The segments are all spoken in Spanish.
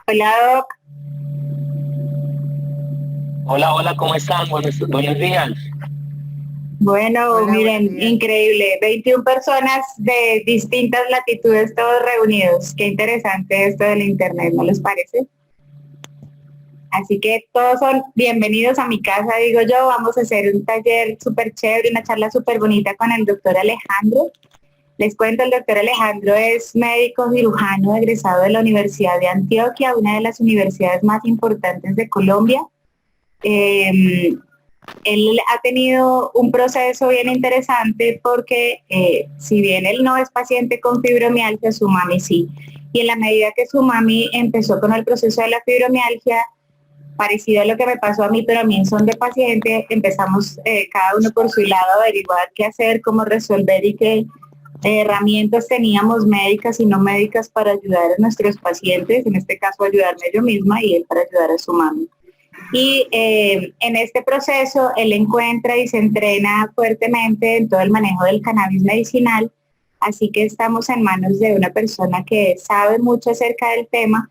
Hola, Doc. Hola, hola, ¿cómo están? Buenos días. Bueno, Hola, buenos miren, días. increíble. 21 personas de distintas latitudes, todos reunidos. Qué interesante esto del Internet, ¿no les parece? Así que todos son bienvenidos a mi casa, digo yo. Vamos a hacer un taller súper chévere, una charla súper bonita con el doctor Alejandro. Les cuento, el doctor Alejandro es médico cirujano egresado de la Universidad de Antioquia, una de las universidades más importantes de Colombia. Eh, Él ha tenido un proceso bien interesante porque si bien él no es paciente con fibromialgia, su mami sí. Y en la medida que su mami empezó con el proceso de la fibromialgia, parecido a lo que me pasó a mí, pero a mí en son de paciente, empezamos cada uno por su lado a averiguar qué hacer, cómo resolver y qué herramientas teníamos médicas y no médicas para ayudar a nuestros pacientes, en este caso ayudarme yo misma y él para ayudar a su mami. Y en este proceso él encuentra y se entrena fuertemente en todo el manejo del cannabis medicinal, así que estamos en manos de una persona que sabe mucho acerca del tema,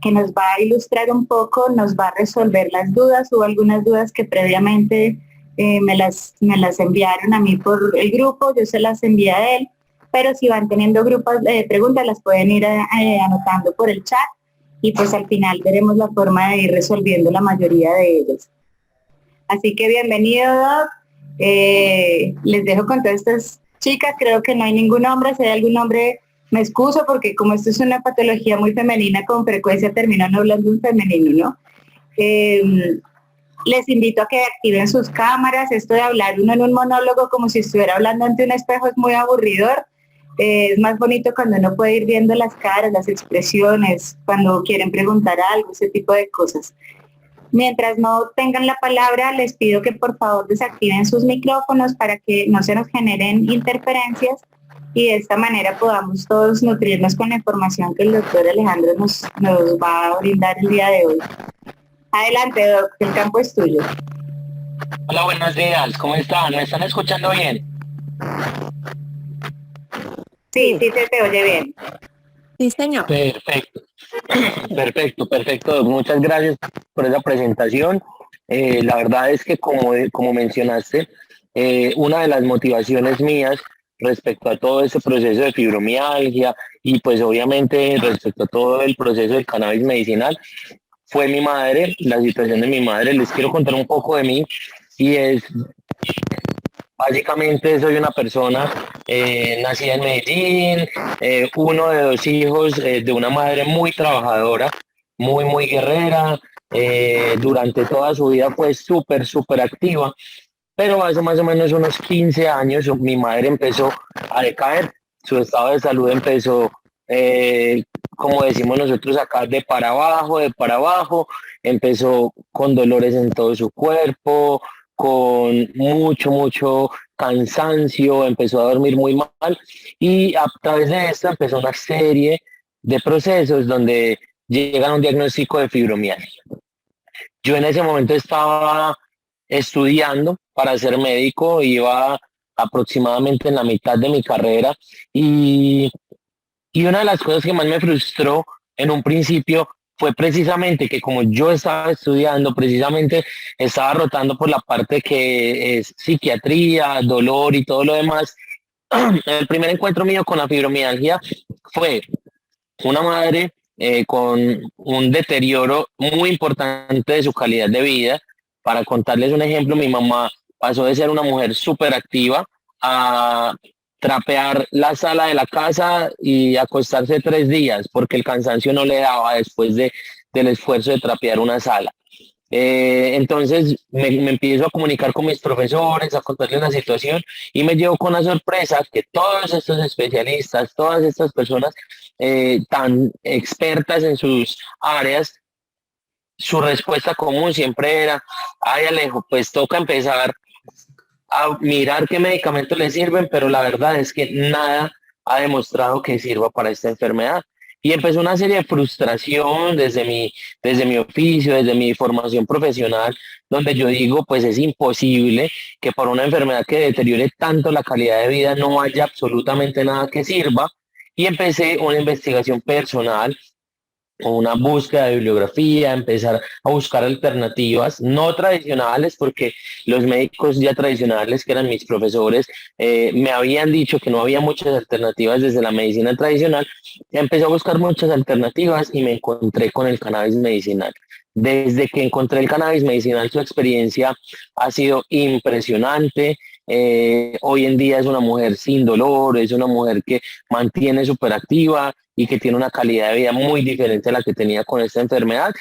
que nos va a ilustrar un poco, nos va a resolver las dudas. Hubo algunas dudas que previamente me las enviaron a mí por el grupo, yo se las envié a él, pero si van teniendo grupos de preguntas las pueden ir anotando por el chat y pues al final veremos la forma de ir resolviendo la mayoría de ellas. Así que bienvenido, Doc. Les dejo con todas estas chicas, creo que no hay ningún hombre, si hay algún hombre me excuso porque como esto es una patología muy femenina, con frecuencia terminan hablando en femenino, ¿no? Eh, Les invito a que activen sus cámaras. Esto de hablar uno en un monólogo como si estuviera hablando ante un espejo es muy aburridor. Es más bonito cuando uno puede ir viendo las caras, las expresiones, cuando quieren preguntar algo, ese tipo de cosas. Mientras no tengan la palabra, les pido que por favor desactiven sus micrófonos para que no se nos generen interferencias y de esta manera podamos todos nutrirnos con la información que el doctor Alejandro nos va a brindar el día de hoy. Adelante, Doc, el campo es tuyo. Hola, buenos días, ¿cómo están? ¿Me están escuchando bien? Sí, Sí, sí se te oye bien. sí, señor. Perfecto, perfecto. Muchas gracias por esa presentación. La verdad es que como mencionaste, una de las motivaciones mías respecto a todo ese proceso de fibromialgia y pues obviamente respecto a todo el proceso del cannabis medicinal fue mi madre, la situación de mi madre. Les quiero contar un poco de mí y es básicamente soy una persona nacida en Medellín, uno de dos hijos de una madre muy trabajadora, muy guerrera. Durante toda su vida fue súper activa, pero hace más o menos unos 15 años mi madre empezó a decaer, su estado de salud empezó, como decimos nosotros acá, de para abajo, empezó con dolores en todo su cuerpo, con mucho cansancio, empezó a dormir muy mal y a través de esto empezó una serie de procesos donde llegan a un diagnóstico de fibromialgia. Yo en ese momento estaba estudiando para ser médico, iba aproximadamente en la mitad de mi carrera y, y una de las cosas que más me frustró en un principio fue precisamente que como yo estaba estudiando, precisamente estaba rotando por la parte que es psiquiatría, dolor y todo lo demás. El primer encuentro mío con la fibromialgia fue una madre con un deterioro muy importante de su calidad de vida. Para contarles un ejemplo, mi mamá pasó de ser una mujer súper activa a trapear la sala de la casa y acostarse 3 días porque el cansancio no le daba después del esfuerzo de trapear una sala. Entonces me empiezo a comunicar con mis profesores, a contarles la situación y me llevo con la sorpresa que todos estos especialistas, todas estas personas tan expertas en sus áreas, su respuesta común siempre era, ay Alejo, pues toca empezar a mirar qué medicamentos le sirven, pero la verdad es que nada ha demostrado que sirva para esta enfermedad. Y empezó una serie de frustración desde mi oficio, desde mi formación profesional, donde yo digo, pues es imposible que por una enfermedad que deteriore tanto la calidad de vida no haya absolutamente nada que sirva. Y empecé una investigación personal una búsqueda de bibliografía, empezar a buscar alternativas no tradicionales, porque los médicos ya tradicionales, que eran mis profesores, me habían dicho que no había muchas alternativas desde la medicina tradicional. Empecé a buscar muchas alternativas y me encontré con el cannabis medicinal. Desde que encontré el cannabis medicinal, su experiencia ha sido impresionante. Hoy en día es una mujer sin dolor, es una mujer que mantiene súper activa y que tiene una calidad de vida muy diferente a la que tenía con esta enfermedad.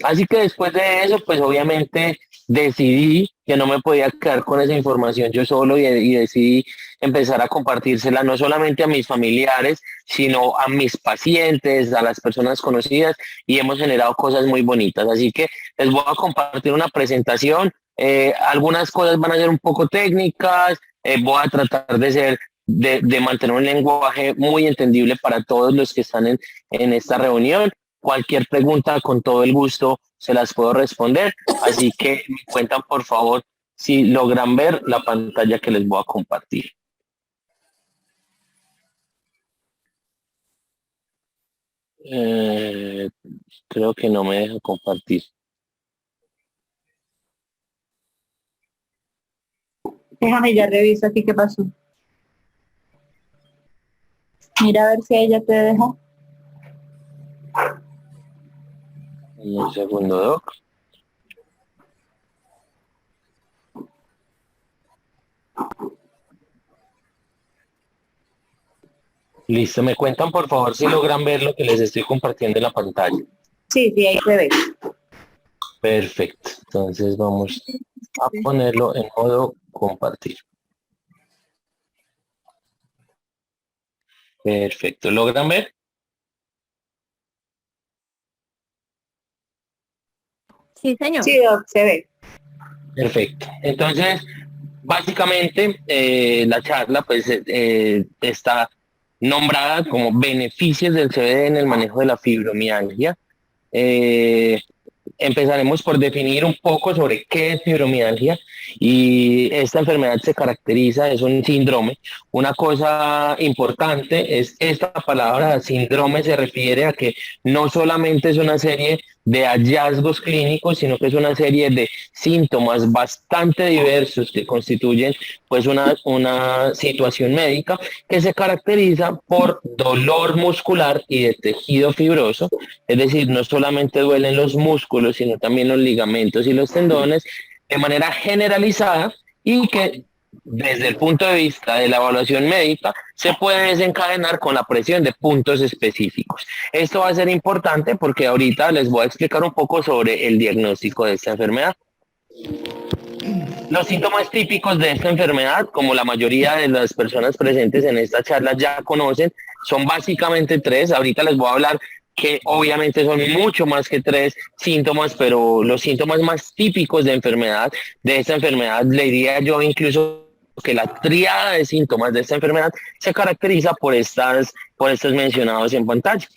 Así que después de eso, pues obviamente decidí que no me podía quedar con esa información yo solo y decidí empezar a compartírsela no solamente a mis familiares, sino a mis pacientes, a las personas conocidas, y hemos generado cosas muy bonitas. Así que les voy a compartir una presentación. Algunas cosas van a ser un poco técnicas, voy a tratar de mantener un lenguaje muy entendible para todos los que están en esta reunión. Cualquier pregunta, con todo el gusto, se las puedo responder. Así que me cuentan, por favor, si logran ver la pantalla que les voy a compartir. Creo que no me deja compartir. Déjame, ya reviso aquí qué pasó. Mira a ver si ella te deja. Un segundo, Doc. Listo, me cuentan por favor si logran ver lo que les estoy compartiendo en la pantalla. Sí, sí, ahí se ve. Perfecto, entonces vamos a ponerlo en modo compartir. Perfecto, ¿logran ver? Sí, señor. Sí, Doc, se ve. Perfecto, entonces básicamente la charla pues está nombrada como beneficios del CBD en el manejo de la fibromialgia. Empezaremos por definir un poco sobre qué es fibromialgia, y esta enfermedad se caracteriza, es un síndrome. Una cosa importante es esta palabra síndrome, se refiere a que no solamente es una serie de hallazgos clínicos, sino que es una serie de síntomas bastante diversos que constituyen pues una situación médica que se caracteriza por dolor muscular y de tejido fibroso. Es decir, no solamente duelen los músculos, sino también los ligamentos y los tendones de manera generalizada, y que desde el punto de vista de la evaluación médica se puede desencadenar con la presión de puntos específicos. Esto va a ser importante porque ahorita les voy a explicar un poco sobre el diagnóstico de esta enfermedad. Los síntomas típicos de esta enfermedad, como la mayoría de las personas presentes en esta charla ya conocen, son básicamente tres. Ahorita les voy a hablar que obviamente son mucho más que tres síntomas, pero los síntomas más típicos de esta enfermedad, le diría yo incluso que la tríada de síntomas de esta enfermedad se caracteriza por estos mencionados en pantalla.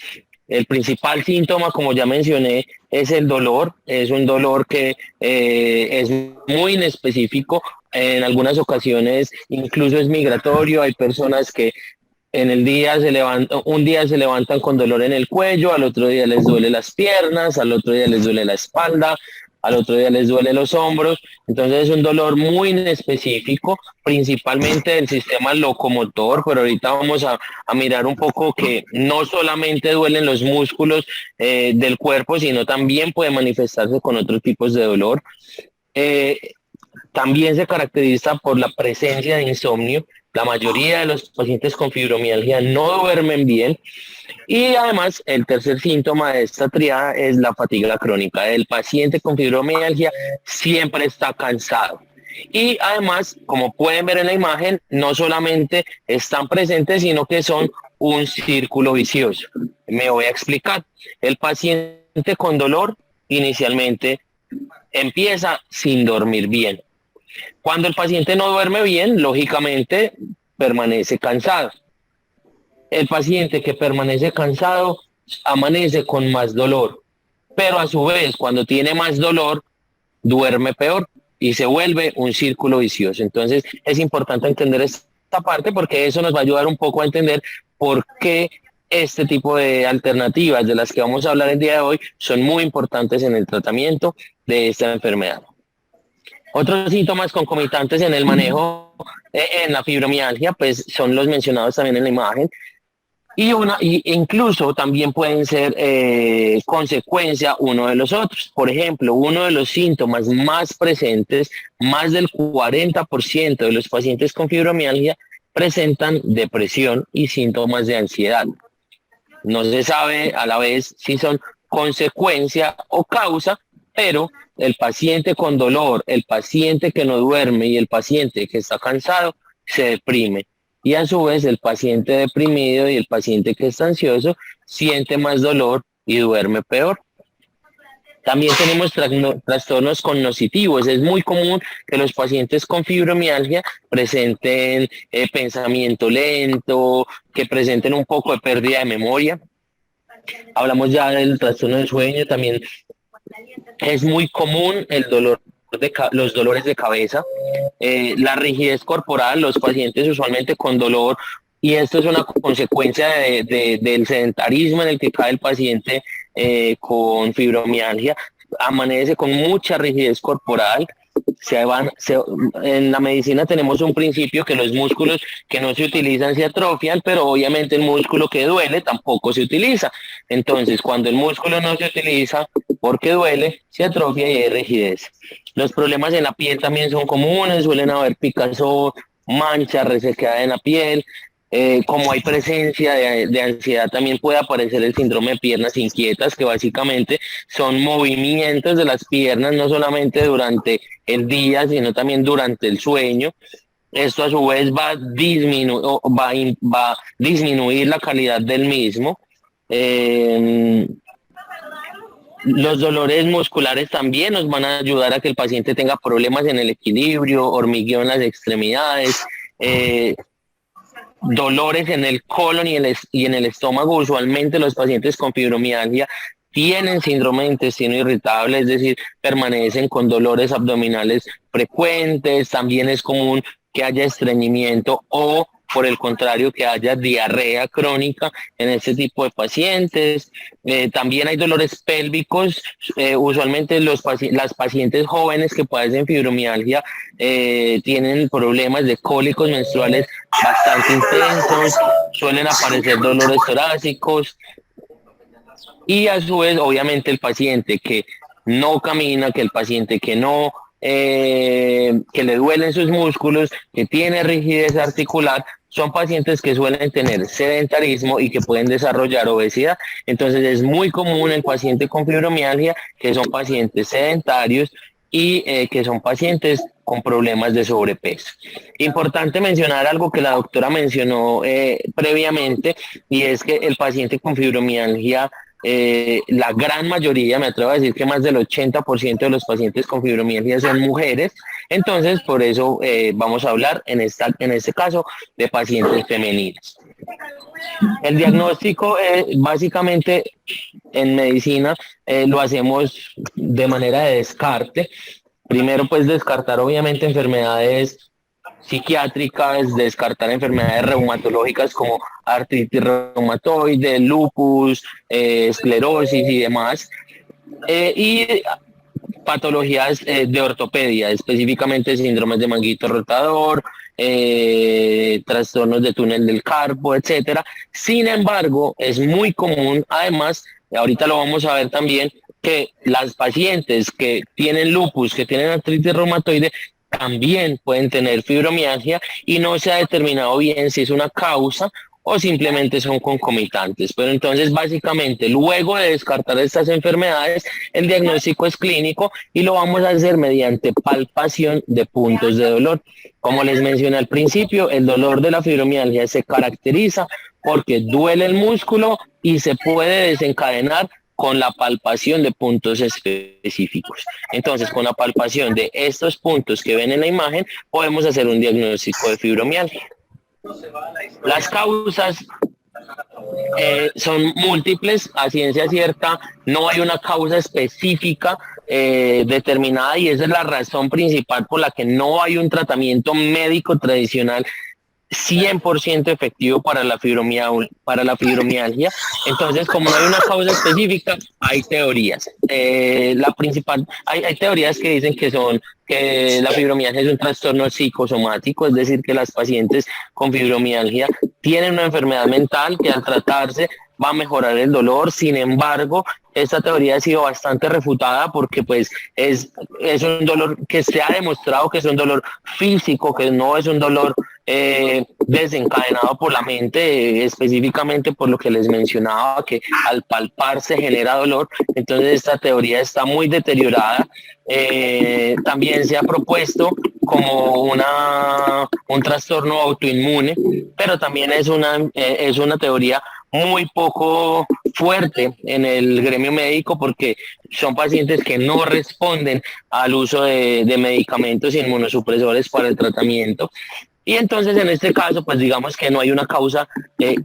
El principal síntoma, como ya mencioné, es el dolor. Es un dolor que es muy inespecífico. En algunas ocasiones incluso es migratorio. Hay personas que en el día un día se levantan con dolor en el cuello, al otro día les duele las piernas, al otro día les duele la espalda, al otro día les duele los hombros. Entonces es un dolor muy inespecífico, principalmente del sistema locomotor, pero ahorita vamos a mirar un poco que no solamente duelen los músculos del cuerpo, sino también puede manifestarse con otros tipos de dolor. Eh, También se caracteriza por la presencia de insomnio. La mayoría de los pacientes con fibromialgia no duermen bien. Y además, el tercer síntoma de esta triada es la fatiga crónica. El paciente con fibromialgia siempre está cansado. Y además, como pueden ver en la imagen, no solamente están presentes, sino que son un círculo vicioso. Me voy a explicar. El paciente con dolor inicialmente empieza sin dormir bien. Cuando el paciente no duerme bien, lógicamente permanece cansado. El paciente que permanece cansado amanece con más dolor, pero a su vez, cuando tiene más dolor, duerme peor y se vuelve un círculo vicioso. Entonces es importante entender esta parte, porque eso nos va a ayudar un poco a entender por qué este tipo de alternativas de las que vamos a hablar el día de hoy son muy importantes en el tratamiento de esta enfermedad. Otros síntomas concomitantes en el manejo en la fibromialgia, pues son los mencionados también en la imagen, y incluso también pueden ser consecuencia uno de los otros. Por ejemplo, uno de los síntomas más presentes, más del 40% de los pacientes con fibromialgia presentan depresión y síntomas de ansiedad. No se sabe a la vez si son consecuencia o causa, pero el paciente con dolor, el paciente que no duerme y el paciente que está cansado se deprime. Y a su vez el paciente deprimido y el paciente que está ansioso siente más dolor y duerme peor. También tenemos trastornos cognitivos. Es muy común que los pacientes con fibromialgia presenten pensamiento lento, que presenten un poco de pérdida de memoria. Hablamos ya del trastorno del sueño. También es muy común el dolor los dolores de cabeza, la rigidez corporal, los pacientes usualmente con dolor, y esto es una consecuencia del sedentarismo en el que cae el paciente con fibromialgia, amanece con mucha rigidez corporal. En la medicina tenemos un principio que los músculos que no se utilizan se atrofian, pero obviamente el músculo que duele tampoco se utiliza. Entonces, cuando el músculo no se utiliza porque duele, se atrofia y hay rigidez. Los problemas en la piel también son comunes, suelen haber picazón, manchas, resequedad en la piel. Como hay presencia de ansiedad, también puede aparecer el síndrome de piernas inquietas, que básicamente son movimientos de las piernas, no solamente durante el día, sino también durante el sueño. Esto a su vez va a disminuir la calidad del mismo. Los dolores musculares también nos van a ayudar a que el paciente tenga problemas en el equilibrio, hormigueo en las extremidades, dolores en el colon y en el estómago. Usualmente los pacientes con fibromialgia tienen síndrome de intestino irritable, es decir, permanecen con dolores abdominales frecuentes. También es común que haya estreñimiento o, por el contrario, que haya diarrea crónica en este tipo de pacientes. También hay dolores pélvicos. Usualmente las pacientes jóvenes que padecen fibromialgia tienen problemas de cólicos menstruales bastante intensos, suelen aparecer dolores torácicos, y a su vez, obviamente, el paciente que no camina, que el paciente que no que le duelen sus músculos, que tiene rigidez articular, son pacientes que suelen tener sedentarismo y que pueden desarrollar obesidad. Entonces es muy común el paciente con fibromialgia que son pacientes sedentarios y que son pacientes con problemas de sobrepeso. Importante mencionar algo que la doctora mencionó previamente, y es que el paciente con fibromialgia, la gran mayoría, me atrevo a decir que más del 80% de los pacientes con fibromialgia son mujeres. Entonces por eso vamos a hablar en este caso de pacientes femeninas. El diagnóstico básicamente en medicina lo hacemos de manera de descarte. Primero, pues descartar obviamente enfermedades psiquiátricas, descartar enfermedades reumatológicas como artritis reumatoide, lupus, esclerosis y demás, y patologías de ortopedia, específicamente síndromes de manguito rotador, trastornos de túnel del carpo, etcétera. Sin embargo, es muy común, además, ahorita lo vamos a ver también, que las pacientes que tienen lupus, que tienen artritis reumatoide, también pueden tener fibromialgia, y no se ha determinado bien si es una causa o simplemente son concomitantes. Pero entonces, básicamente, luego de descartar estas enfermedades, el diagnóstico es clínico y lo vamos a hacer mediante palpación de puntos de dolor. Como les mencioné al principio, el dolor de la fibromialgia se caracteriza porque duele el músculo y se puede desencadenar con la palpación de puntos específicos. Entonces, con la palpación de estos puntos que ven en la imagen, podemos hacer un diagnóstico de fibromialgia. Las causas son múltiples, a ciencia cierta no hay una causa específica determinada, y esa es la razón principal por la que no hay un tratamiento médico tradicional 100% efectivo para la fibromialgia. Entonces, como no hay una causa específica, hay teorías. La principal, hay teorías que dicen que la fibromialgia es un trastorno psicosomático, es decir, que las pacientes con fibromialgia tienen una enfermedad mental que al tratarse va a mejorar el dolor. Sin embargo, esta teoría ha sido bastante refutada porque pues es un dolor que se ha demostrado que es un dolor físico, que no es un dolor desencadenado por la mente, específicamente por lo que les mencionaba, que al palpar se genera dolor. Entonces esta teoría está muy deteriorada. También se ha propuesto como un trastorno autoinmune, pero también es una teoría muy poco fuerte en el gremio médico porque son pacientes que no responden al uso de medicamentos inmunosupresores para el tratamiento. Y entonces en este caso, pues digamos que no hay una causa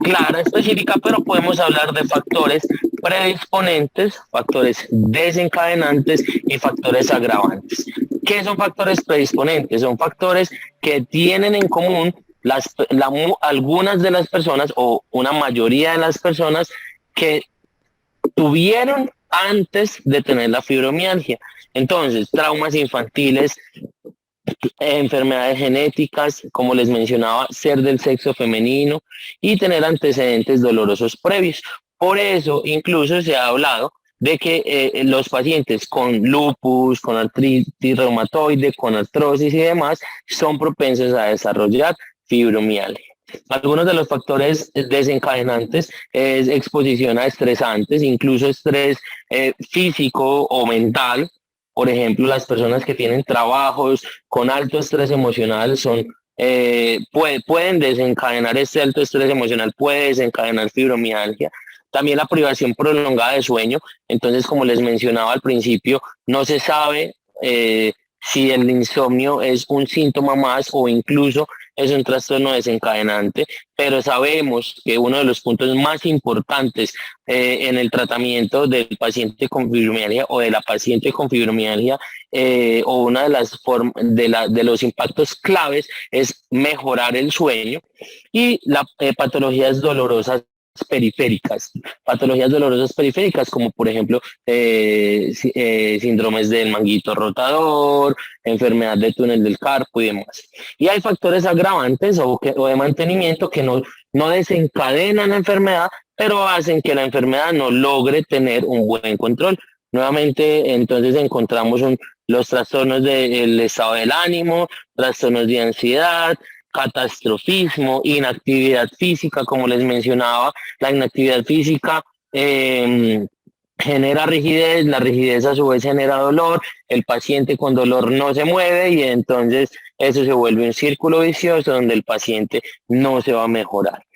clara, específica, pero podemos hablar de factores predisponentes, factores desencadenantes y factores agravantes. ¿Qué son factores predisponentes? Son factores que tienen en común algunas de las personas o una mayoría de las personas que tuvieron antes de tener la fibromialgia. Entonces, traumas infantiles, enfermedades genéticas, como les mencionaba, ser del sexo femenino y tener antecedentes dolorosos previos. Por eso, incluso se ha hablado de que los pacientes con lupus, con artritis reumatoide, con artrosis y demás, son propensos a desarrollar fibromialgia. Algunos de los factores desencadenantes es exposición a estresantes, incluso estrés físico o mental. Por ejemplo, las personas que tienen trabajos con alto estrés emocional pueden desencadenar este alto estrés emocional, puede desencadenar fibromialgia. También la privación prolongada de sueño. Entonces, como les mencionaba al principio, no se sabe si el insomnio es un síntoma más o incluso es un trastorno desencadenante, pero sabemos que uno de los puntos más importantes en el tratamiento del paciente con fibromialgia o de la paciente con fibromialgia o una de las formas de los impactos claves es mejorar el sueño y las patologías dolorosas periféricas, como por ejemplo síndromes del manguito rotador, enfermedad de túnel del carpo y demás. Y hay factores agravantes o de mantenimiento que no desencadenan la enfermedad, pero hacen que la enfermedad no logre tener un buen control. Nuevamente, entonces encontramos los trastornos del estado del ánimo, trastornos de ansiedad, catastrofismo, inactividad física, como les mencionaba. La inactividad física genera rigidez, la rigidez a su vez genera dolor, el paciente con dolor no se mueve y entonces eso se vuelve un círculo vicioso donde el paciente no se va a mejorar.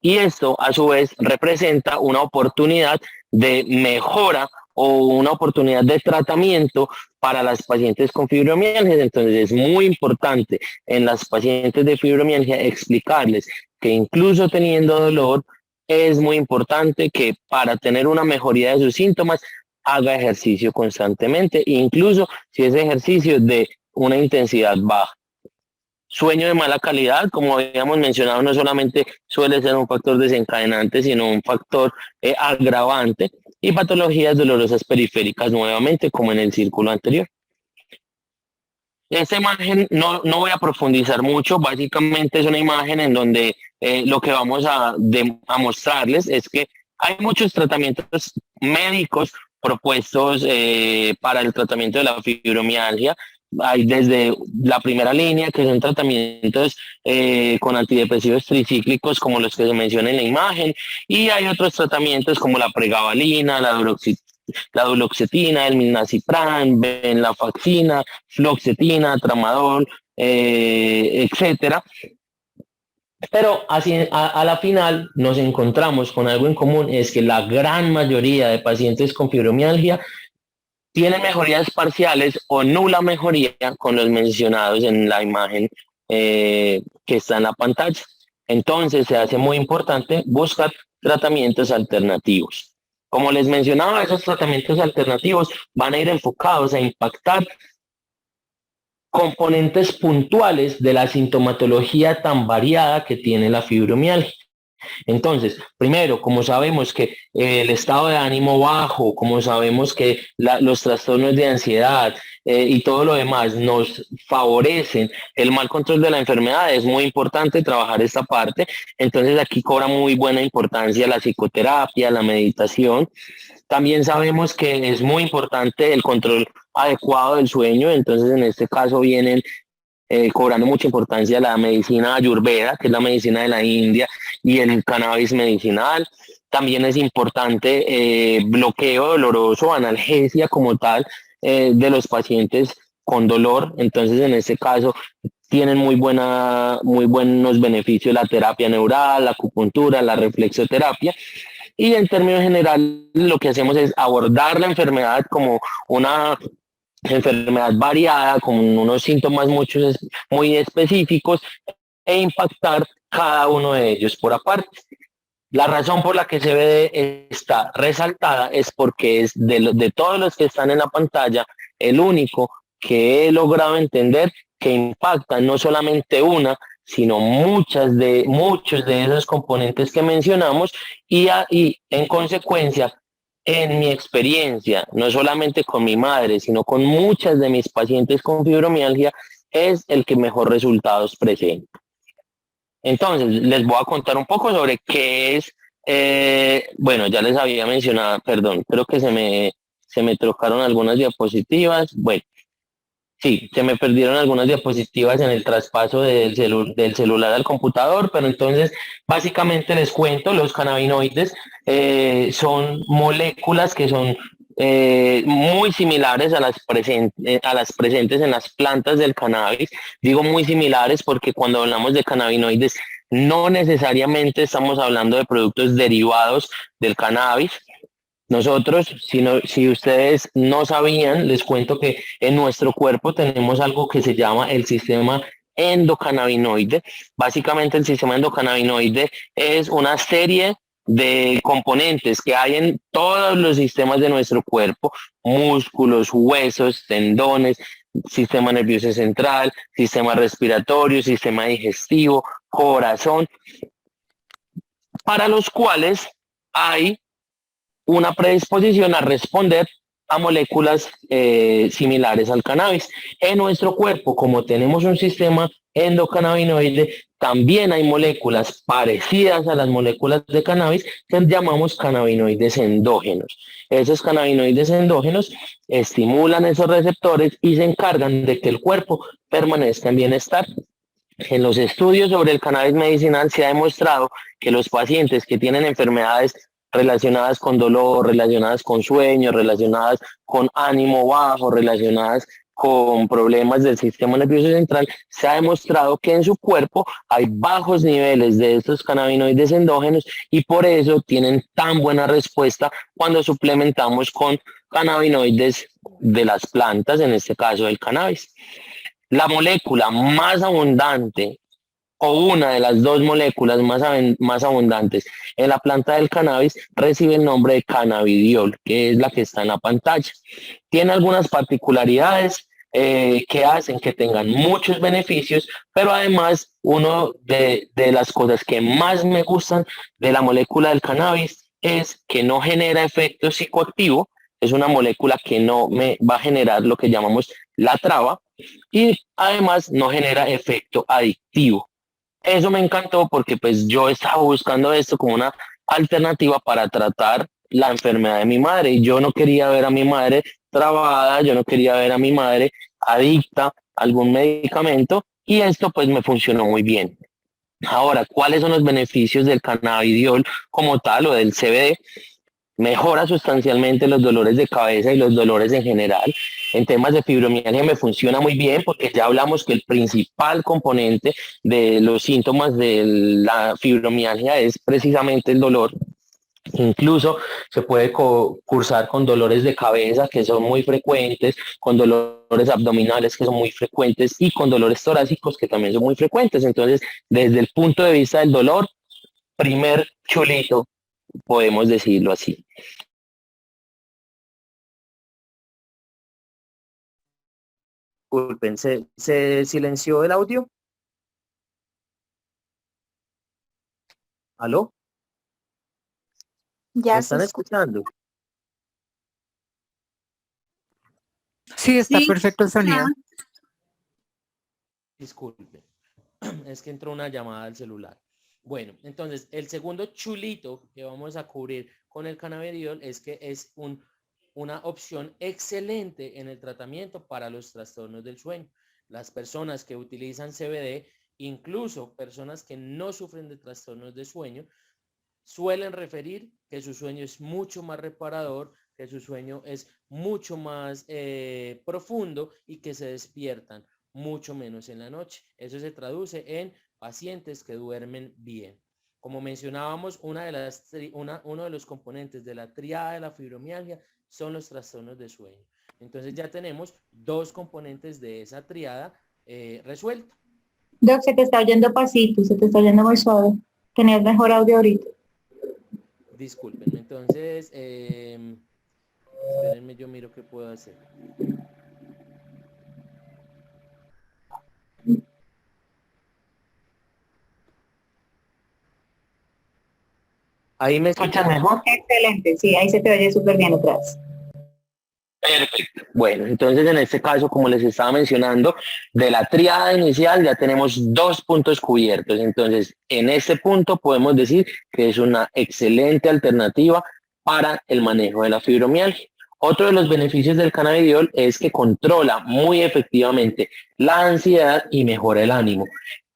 Y esto a su vez representa una oportunidad de mejora o una oportunidad de tratamiento para las pacientes con fibromialgia. Entonces es muy importante en las pacientes de fibromialgia explicarles que incluso teniendo dolor, es muy importante que para tener una mejoría de sus síntomas haga ejercicio constantemente, incluso si es ejercicio de una intensidad baja. Sueño de mala calidad, como habíamos mencionado, no solamente suele ser un factor desencadenante, sino un factor agravante, y patologías dolorosas periféricas nuevamente, como en el círculo anterior. Esta imagen no voy a profundizar mucho, básicamente es una imagen en donde lo que vamos a mostrarles es que hay muchos tratamientos médicos propuestos para el tratamiento de la fibromialgia. Hay desde la primera línea, que son tratamientos con antidepresivos tricíclicos, como los que se mencionan en la imagen, y hay otros tratamientos como la pregabalina, la duloxetina, el milnacipran, venlafaxina, fluoxetina, tramadol, etcétera. Pero así, a la final nos encontramos con algo en común, es que la gran mayoría de pacientes con fibromialgia tienen mejorías parciales o nula mejoría con los mencionados en la imagen que está en la pantalla. Entonces se hace muy importante buscar tratamientos alternativos. Como les mencionaba, esos tratamientos alternativos van a ir enfocados a impactar componentes puntuales de la sintomatología tan variada que tiene la fibromialgia. Entonces, primero, como sabemos que el estado de ánimo bajo, como sabemos que los trastornos de ansiedad y todo lo demás nos favorecen el mal control de la enfermedad, es muy importante trabajar esta parte. Entonces, aquí cobra muy buena importancia la psicoterapia, la meditación. También sabemos que es muy importante el control adecuado del sueño, entonces en este caso vienen cobrando mucha importancia la medicina ayurveda, que es la medicina de la India, y el cannabis medicinal. También es importante bloqueo doloroso, analgesia como tal de los pacientes con dolor. Entonces, en este caso, tienen muy buenos beneficios la terapia neural, la acupuntura, la reflexoterapia. Y en términos generales, lo que hacemos es abordar la enfermedad como una enfermedad variada, con unos síntomas muy específicos e impactar cada uno de ellos por aparte. La razón por la que se ve está resaltada es porque es de todos los que están en la pantalla, el único que he logrado entender que impacta no solamente una, sino muchos de esos componentes que mencionamos y en consecuencia, en mi experiencia, no solamente con mi madre, sino con muchas de mis pacientes con fibromialgia, es el que mejor resultados presenta. Entonces, les voy a contar un poco sobre qué es, bueno, ya les había mencionado, perdón, creo que se me trocaron algunas diapositivas. Bueno, sí, se me perdieron algunas diapositivas en el traspaso del celular al computador, pero entonces básicamente les cuento, los cannabinoides son moléculas que son muy similares a las presentes en las plantas del cannabis. Digo muy similares porque cuando hablamos de cannabinoides no necesariamente estamos hablando de productos derivados del cannabis. Nosotros, si ustedes no sabían, les cuento que en nuestro cuerpo tenemos algo que se llama el sistema endocannabinoide. Básicamente el sistema endocannabinoide es una serie de componentes que hay en todos los sistemas de nuestro cuerpo: músculos, huesos, tendones, sistema nervioso central, sistema respiratorio, sistema digestivo, corazón, para los cuales hay una predisposición a responder a moléculas similares al cannabis. En nuestro cuerpo, como tenemos un sistema endocannabinoide, también hay moléculas parecidas a las moléculas de cannabis que llamamos cannabinoides endógenos. Esos cannabinoides endógenos estimulan esos receptores y se encargan de que el cuerpo permanezca en bienestar. En los estudios sobre el cannabis medicinal se ha demostrado que los pacientes que tienen enfermedades relacionadas con dolor, relacionadas con sueño, relacionadas con ánimo bajo, relacionadas con problemas del sistema nervioso central, se ha demostrado que en su cuerpo hay bajos niveles de estos cannabinoides endógenos y por eso tienen tan buena respuesta cuando suplementamos con cannabinoides de las plantas, en este caso del cannabis. La molécula más abundante o una de las dos moléculas más abundantes en la planta del cannabis recibe el nombre de cannabidiol, que es la que está en la pantalla. Tiene algunas particularidades que hacen que tengan muchos beneficios, pero además una de las cosas que más me gustan de la molécula del cannabis es que no genera efecto psicoactivo. Es una molécula que no me va a generar lo que llamamos la traba y además no genera efecto adictivo. Eso me encantó porque pues yo estaba buscando esto como una alternativa para tratar la enfermedad de mi madre y yo no quería ver a mi madre trabada, yo no quería ver a mi madre adicta a algún medicamento y esto pues me funcionó muy bien. Ahora, ¿cuáles son los beneficios del cannabidiol como tal o del CBD? Mejora sustancialmente los dolores de cabeza y los dolores en general. En temas de fibromialgia me funciona muy bien porque ya hablamos que el principal componente de los síntomas de la fibromialgia es precisamente el dolor. Incluso se puede cursar con dolores de cabeza que son muy frecuentes, con dolores abdominales que son muy frecuentes y con dolores torácicos que también son muy frecuentes. Entonces, desde el punto de vista del dolor, primer chulito, podemos decirlo así. Disculpen, ¿se silenció el audio? ¿Aló? ¿Me Ya están escuchando? Sí, está Sí, perfecto el sonido. Disculpen, es que entró una llamada al celular. Bueno, entonces el segundo chulito que vamos a cubrir con el cannabidiol es que es una opción excelente en el tratamiento para los trastornos del sueño. Las personas que utilizan CBD, incluso personas que no sufren de trastornos de sueño, suelen referir que su sueño es mucho más reparador, que su sueño es mucho más profundo y que se despiertan mucho menos en la noche. Eso se traduce en pacientes que duermen bien. Como mencionábamos, uno de los componentes de la triada de la fibromialgia son los trastornos de sueño. Entonces ya tenemos dos componentes de esa triada resuelta. Doc, se te está oyendo pasito, se te está oyendo muy suave. Tenías mejor audio ahorita. Discúlpenme, entonces, espérenme, yo miro qué puedo hacer. ¿Ahí me escuchan mejor? Excelente, sí, ahí se te oye súper bien atrás. Perfecto. Bueno, entonces en este caso, como les estaba mencionando, de la tríada inicial ya tenemos 2 puntos cubiertos. Entonces, en este punto podemos decir que es una excelente alternativa para el manejo de la fibromialgia. Otro de los beneficios del cannabidiol es que controla muy efectivamente la ansiedad y mejora el ánimo.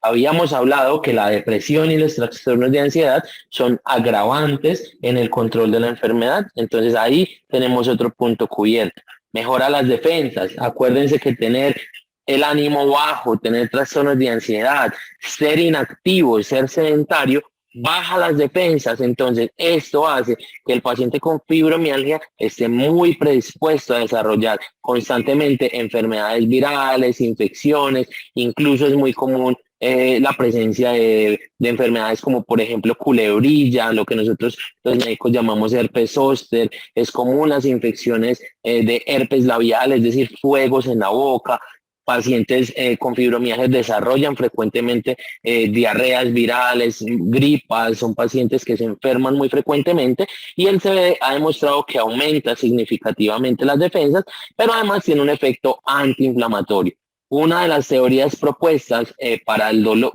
Habíamos hablado que la depresión y los trastornos de ansiedad son agravantes en el control de la enfermedad. Entonces ahí tenemos otro punto cubierto. Mejora las defensas. Acuérdense que tener el ánimo bajo, tener trastornos de ansiedad, ser inactivo, ser sedentario, baja las defensas. Entonces esto hace que el paciente con fibromialgia esté muy predispuesto a desarrollar constantemente enfermedades virales, infecciones. Incluso es muy común la presencia de enfermedades como por ejemplo culebrilla, lo que nosotros los médicos llamamos herpes zóster. Es común las infecciones de herpes labial, es decir, fuegos en la boca. Pacientes con fibromialgia desarrollan frecuentemente diarreas virales, gripas, son pacientes que se enferman muy frecuentemente y el CBD ha demostrado que aumenta significativamente las defensas, pero además tiene un efecto antiinflamatorio. Una de las teorías propuestas para el dolor,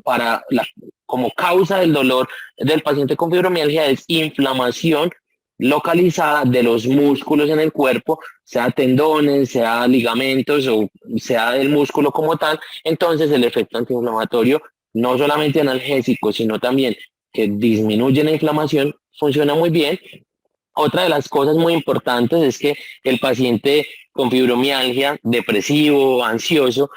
como causa del dolor del paciente con fibromialgia es inflamación localizada de los músculos en el cuerpo, sea tendones, sea ligamentos o sea del músculo como tal. Entonces el efecto antiinflamatorio, no solamente analgésico, sino también que disminuye la inflamación, funciona muy bien. Otra de las cosas muy importantes es que el paciente con fibromialgia, depresivo, ansioso,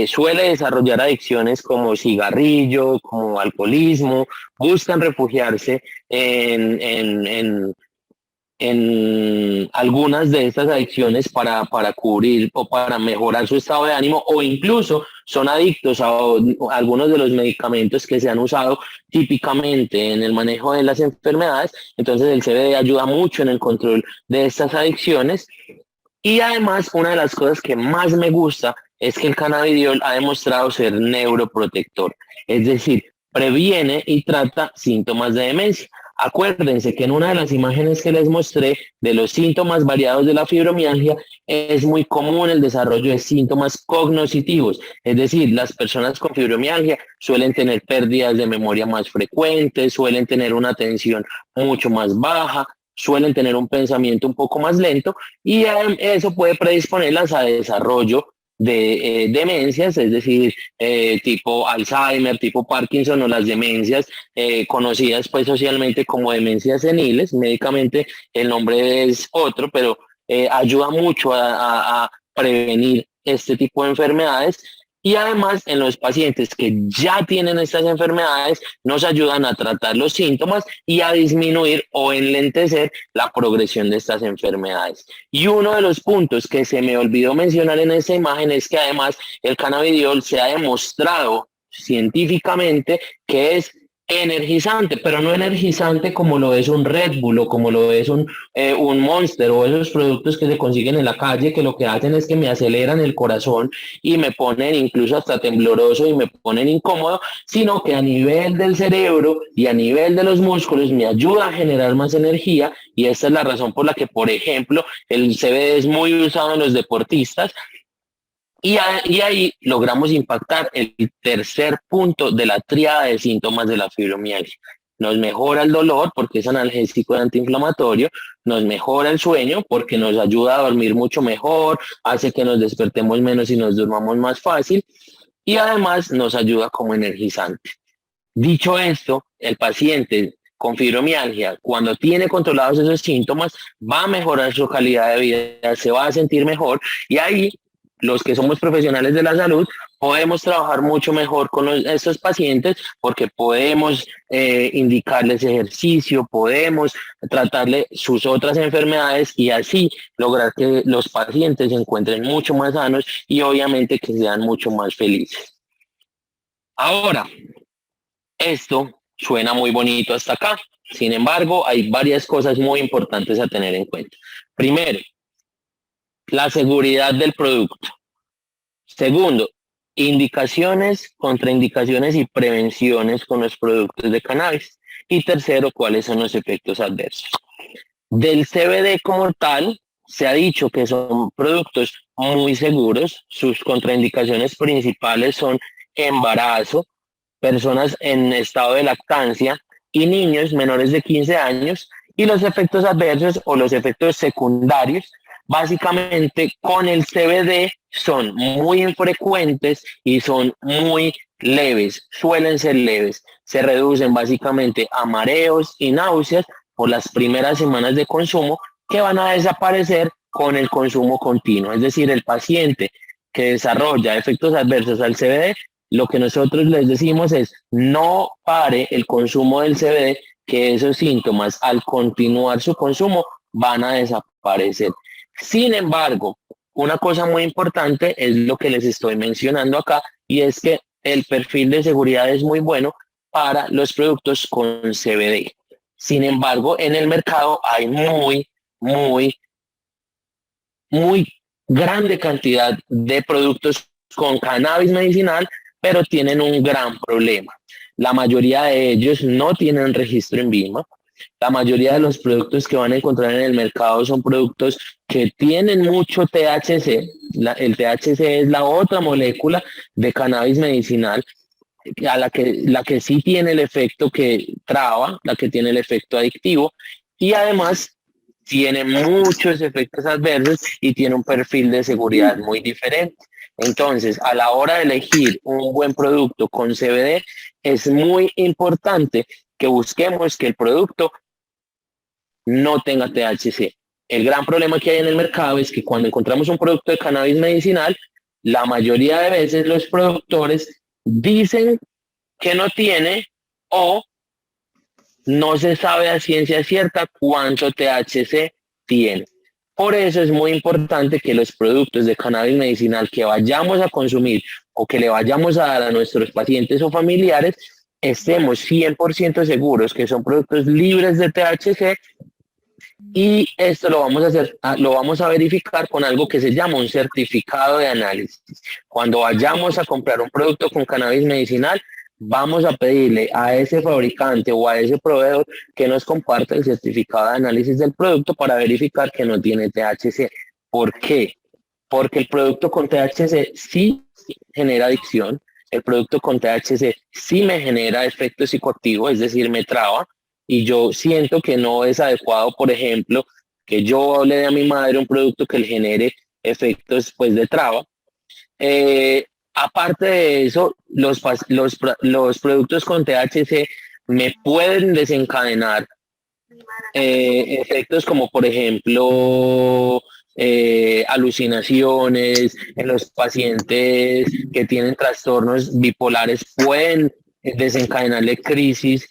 suele desarrollar adicciones como cigarrillo, como alcoholismo, buscan refugiarse en algunas de estas adicciones para cubrir o para mejorar su estado de ánimo, o incluso son adictos a algunos de los medicamentos que se han usado típicamente en el manejo de las enfermedades. Entonces el CBD ayuda mucho en el control de estas adicciones. Y además, una de las cosas que más me gusta es que el cannabidiol ha demostrado ser neuroprotector, es decir, previene y trata síntomas de demencia. Acuérdense que en una de las imágenes que les mostré de los síntomas variados de la fibromialgia es muy común el desarrollo de síntomas cognitivos, es decir, las personas con fibromialgia suelen tener pérdidas de memoria más frecuentes, suelen tener una atención mucho más baja, suelen tener un pensamiento un poco más lento y eso puede predisponerlas a desarrollo de demencias, es decir, tipo Alzheimer, tipo Parkinson o las demencias conocidas pues socialmente como demencias seniles. Médicamente el nombre es otro, pero ayuda mucho a prevenir este tipo de enfermedades. Y además en los pacientes que ya tienen estas enfermedades nos ayudan a tratar los síntomas y a disminuir o enlentecer la progresión de estas enfermedades. Y uno de los puntos que se me olvidó mencionar en esta imagen es que además el cannabidiol se ha demostrado científicamente que es energizante, pero no energizante como lo es un Red Bull o como lo es un Monster o esos productos que se consiguen en la calle, que lo que hacen es que me aceleran el corazón y me ponen incluso hasta tembloroso y me ponen incómodo, sino que a nivel del cerebro y a nivel de los músculos me ayuda a generar más energía, y esta es la razón por la que, por ejemplo, el CBD es muy usado en los deportistas. Y ahí logramos impactar el tercer punto de la tríada de síntomas de la fibromialgia. Nos mejora el dolor porque es analgésico y antiinflamatorio, nos mejora el sueño porque nos ayuda a dormir mucho mejor, hace que nos despertemos menos y nos durmamos más fácil, y además nos ayuda como energizante. Dicho esto, el paciente con fibromialgia, cuando tiene controlados esos síntomas, va a mejorar su calidad de vida, se va a sentir mejor, y ahí los que somos profesionales de la salud podemos trabajar mucho mejor con estos pacientes, porque podemos indicarles ejercicio, podemos tratarle sus otras enfermedades y así lograr que los pacientes se encuentren mucho más sanos y obviamente que sean mucho más felices. Ahora, esto suena muy bonito hasta acá. Sin embargo, hay varias cosas muy importantes a tener en cuenta. Primero, la seguridad del producto. Segundo, indicaciones, contraindicaciones y prevenciones con los productos de cannabis. Y tercero, cuáles son los efectos adversos. Del CBD como tal, se ha dicho que son productos muy seguros. Sus contraindicaciones principales son embarazo, personas en estado de lactancia y niños menores de 15 años, y los efectos adversos o los efectos secundarios básicamente con el CBD son muy infrecuentes y son muy leves, suelen ser leves, se reducen básicamente a mareos y náuseas por las primeras semanas de consumo, que van a desaparecer con el consumo continuo. Es decir, el paciente que desarrolla efectos adversos al CBD, lo que nosotros les decimos es no pare el consumo del CBD, que esos síntomas al continuar su consumo van a desaparecer. Sin embargo, una cosa muy importante es lo que les estoy mencionando acá, y es que el perfil de seguridad es muy bueno para los productos con CBD. Sin embargo, en el mercado hay muy grande cantidad de productos con cannabis medicinal, pero tienen un gran problema. La mayoría de ellos no tienen registro en VIMA. La mayoría de los productos que van a encontrar en el mercado son productos que tienen mucho THC. El THC es la otra molécula de cannabis medicinal, a la que sí tiene el efecto que traba, la que tiene el efecto adictivo, y además tiene muchos efectos adversos y tiene un perfil de seguridad muy diferente. Entonces, a la hora de elegir un buen producto con CBD, es muy importante que busquemos que el producto no tenga THC. El gran problema que hay en el mercado es que cuando encontramos un producto de cannabis medicinal, la mayoría de veces los productores dicen que no tiene, o no se sabe a ciencia cierta cuánto THC tiene. Por eso es muy importante que los productos de cannabis medicinal que vayamos a consumir o que le vayamos a dar a nuestros pacientes o familiares, estemos 100% seguros que son productos libres de THC, y esto lo vamos a verificar con algo que se llama un certificado de análisis. Cuando vayamos a comprar un producto con cannabis medicinal, vamos a pedirle a ese fabricante o a ese proveedor que nos comparta el certificado de análisis del producto para verificar que no tiene THC. ¿Por qué? Porque el producto con THC sí genera adicción, el producto con THC sí me genera efecto psicoactivo, es decir, me traba, y yo siento que no es adecuado, por ejemplo, que yo le dé a mi madre un producto que le genere efectos pues de traba. Aparte de eso, los productos con THC me pueden desencadenar efectos como, por ejemplo, alucinaciones. En los pacientes que tienen trastornos bipolares pueden desencadenarle crisis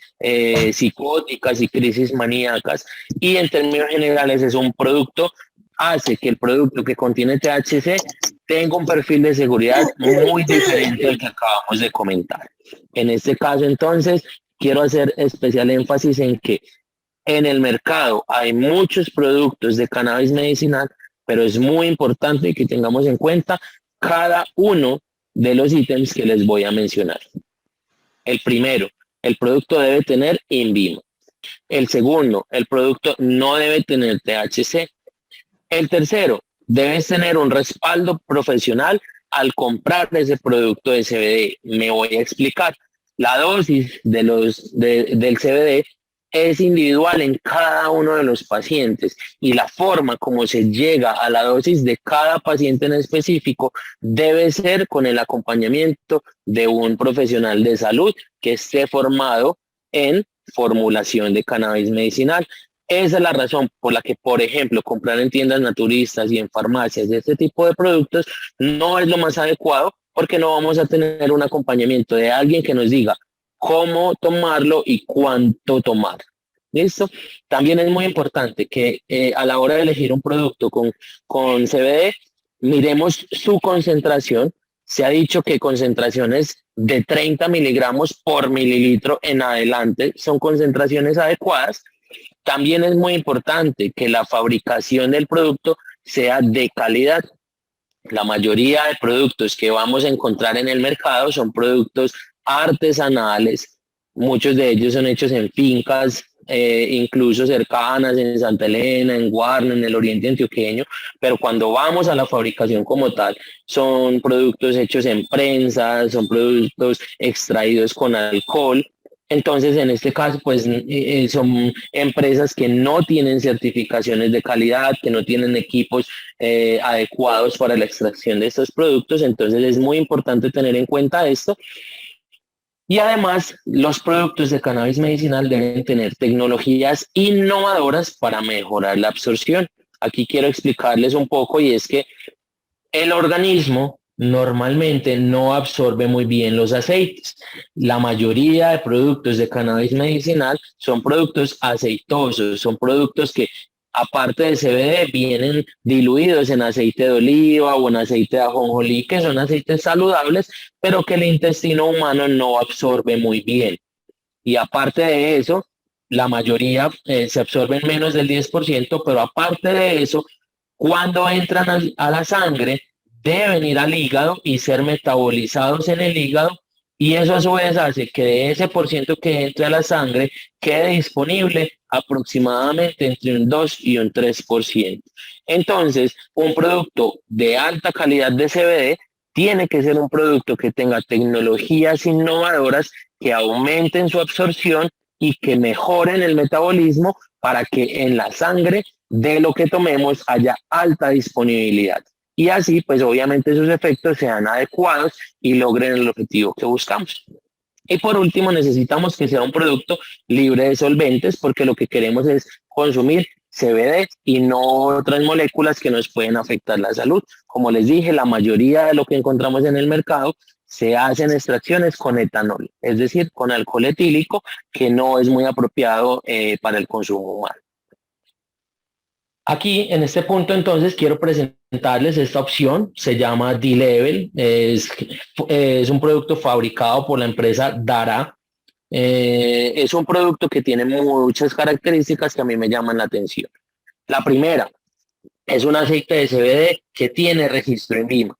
psicóticas y crisis maníacas, y en términos generales es un producto, hace que el producto que contiene THC tenga un perfil de seguridad muy diferente al que acabamos de comentar. En este caso, entonces, quiero hacer especial énfasis en que en el mercado hay muchos productos de cannabis medicinal, pero es muy importante que tengamos en cuenta cada uno de los ítems que les voy a mencionar. El primero, el producto debe tener INVIMA. El segundo, el producto no debe tener THC. El tercero, debes tener un respaldo profesional al comprar ese producto de CBD. Me voy a explicar. La dosis del CBD es individual en cada uno de los pacientes y la forma como se llega a la dosis de cada paciente en específico debe ser con el acompañamiento de un profesional de salud que esté formado en formulación de cannabis medicinal. Esa es la razón por la que, por ejemplo, comprar en tiendas naturistas y en farmacias de este tipo de productos no es lo más adecuado, porque no vamos a tener un acompañamiento de alguien que nos diga cómo tomarlo y cuánto tomar. ¿Listo? También es muy importante que a la hora de elegir un producto con CBD, miremos su concentración. Se ha dicho que concentraciones de 30 miligramos por mililitro en adelante son concentraciones adecuadas. También es muy importante que la fabricación del producto sea de calidad. La mayoría de productos que vamos a encontrar en el mercado son productos artesanales. Muchos de ellos son hechos en fincas, incluso cercanas, en Santa Elena, en Guarne, en el oriente antioqueño, pero cuando vamos a la fabricación como tal, son productos hechos en prensas, son productos extraídos con alcohol. Entonces, en este caso, pues son empresas que no tienen certificaciones de calidad, que no tienen equipos adecuados para la extracción de estos productos. Entonces, es muy importante tener en cuenta esto. Y además, los productos de cannabis medicinal deben tener tecnologías innovadoras para mejorar la absorción. Aquí quiero explicarles un poco, y es que el organismo normalmente no absorbe muy bien los aceites. La mayoría de productos de cannabis medicinal son productos aceitosos, son productos que aparte del CBD vienen diluidos en aceite de oliva o en aceite de ajonjolí, que son aceites saludables, pero que el intestino humano no absorbe muy bien. Y aparte de eso, la mayoría se absorben menos del 10%, pero aparte de eso, cuando entran a la sangre, deben ir al hígado y ser metabolizados en el hígado, y eso a su vez hace que de ese por ciento que entre a la sangre quede disponible aproximadamente entre un 2 y un 3%. Entonces, un producto de alta calidad de CBD tiene que ser un producto que tenga tecnologías innovadoras que aumenten su absorción y que mejoren el metabolismo para que en la sangre de lo que tomemos haya alta disponibilidad. Y así, pues obviamente sus efectos sean adecuados y logren el objetivo que buscamos. Y por último, necesitamos que sea un producto libre de solventes, porque lo que queremos es consumir CBD y no otras moléculas que nos pueden afectar la salud. Como les dije, la mayoría de lo que encontramos en el mercado se hacen extracciones con etanol, es decir, con alcohol etílico, que no es muy apropiado para el consumo humano. Aquí, en este punto, entonces, quiero presentarles esta opción. Se llama D-Level. Es un producto fabricado por la empresa Dara. Es un producto que tiene muchas características que a mí me llaman la atención. La primera, es un aceite de CBD que tiene registro INVIMA.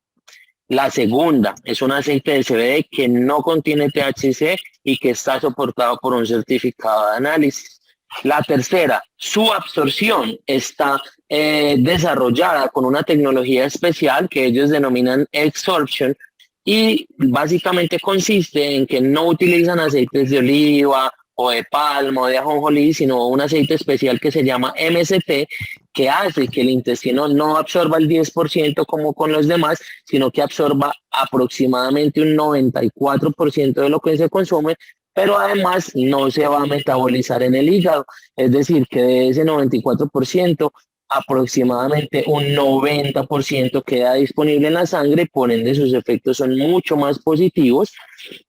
La segunda, es un aceite de CBD que no contiene THC y que está soportado por un certificado de análisis. La tercera, su absorción está desarrollada con una tecnología especial que ellos denominan Exsorption, y básicamente consiste en que no utilizan aceites de oliva o de palma o de ajonjolí, sino un aceite especial que se llama MCT, que hace que el intestino no absorba el 10% como con los demás, sino que absorba aproximadamente un 94% de lo que se consume, pero además no se va a metabolizar en el hígado. Es decir, que de ese 94%, aproximadamente un 90% queda disponible en la sangre, por ende sus efectos son mucho más positivos.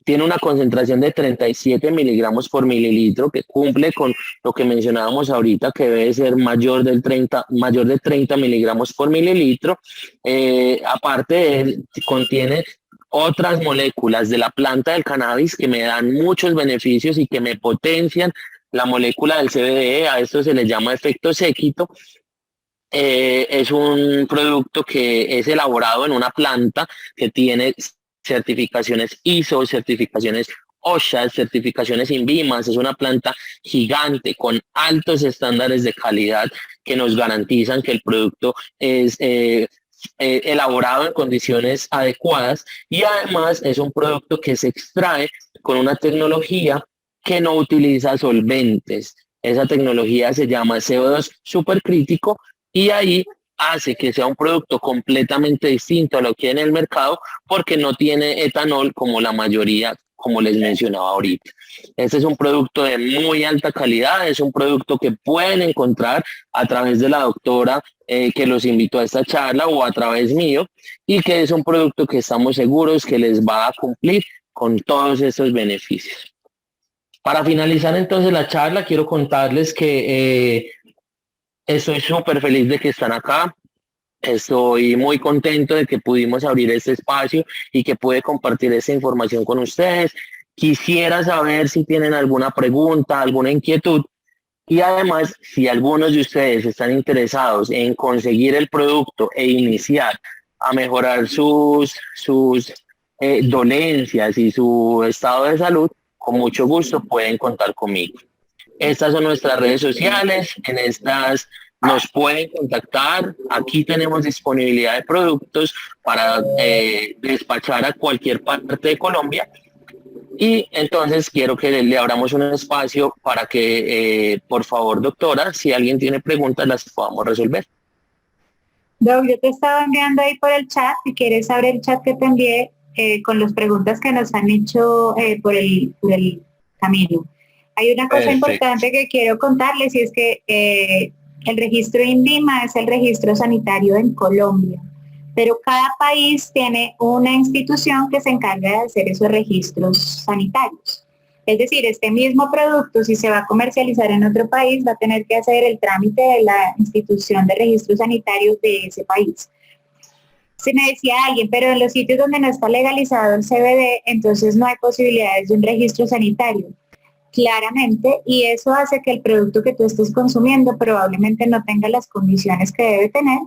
Tiene una concentración de 37 miligramos por mililitro, que cumple con lo que mencionábamos ahorita, que debe ser mayor de 30 miligramos por mililitro. Aparte, contiene otras moléculas de la planta del cannabis que me dan muchos beneficios y que me potencian la molécula del CBD. A esto se le llama efecto séquito. Es un producto que es elaborado en una planta que tiene certificaciones ISO, certificaciones OSHA, certificaciones INVIMAS. Es una planta gigante con altos estándares de calidad que nos garantizan que el producto es elaborado en condiciones adecuadas, y además es un producto que se extrae con una tecnología que no utiliza solventes. Esa tecnología se llama CO2 supercrítico, y ahí hace que sea un producto completamente distinto a lo que hay en el mercado, porque no tiene etanol como la mayoría, como les mencionaba ahorita. Este es un producto de muy alta calidad, es un producto que pueden encontrar a través de la doctora que los invitó a esta charla, o a través mío, y que es un producto que estamos seguros que les va a cumplir con todos estos beneficios. Para finalizar entonces la charla, quiero contarles que estoy súper feliz de que están acá. Estoy muy contento de que pudimos abrir este espacio y que pude compartir esta información con ustedes. Quisiera saber si tienen alguna pregunta, alguna inquietud, y además, si algunos de ustedes están interesados en conseguir el producto e iniciar a mejorar sus dolencias y su estado de salud, con mucho gusto pueden contar conmigo. Estas son nuestras redes sociales, en estas nos pueden contactar. Aquí tenemos disponibilidad de productos para despachar a cualquier parte de Colombia. Y entonces quiero que le abramos un espacio para que, por favor, doctora, si alguien tiene preguntas, las podamos resolver. Doc, yo te estaba enviando ahí por el chat, si quieres abrir el chat que te envié con las preguntas que nos han hecho por el camino. Hay una cosa importante que quiero contarles, y es que el registro INVIMA es el registro sanitario en Colombia, pero cada país tiene una institución que se encarga de hacer esos registros sanitarios. Es decir, este mismo producto, si se va a comercializar en otro país, va a tener que hacer el trámite de la institución de registro sanitario de ese país. Se me decía alguien, pero en los sitios donde no está legalizado el CBD, entonces no hay posibilidades de un registro sanitario. Claramente, y eso hace que el producto que tú estés consumiendo probablemente no tenga las condiciones que debe tener,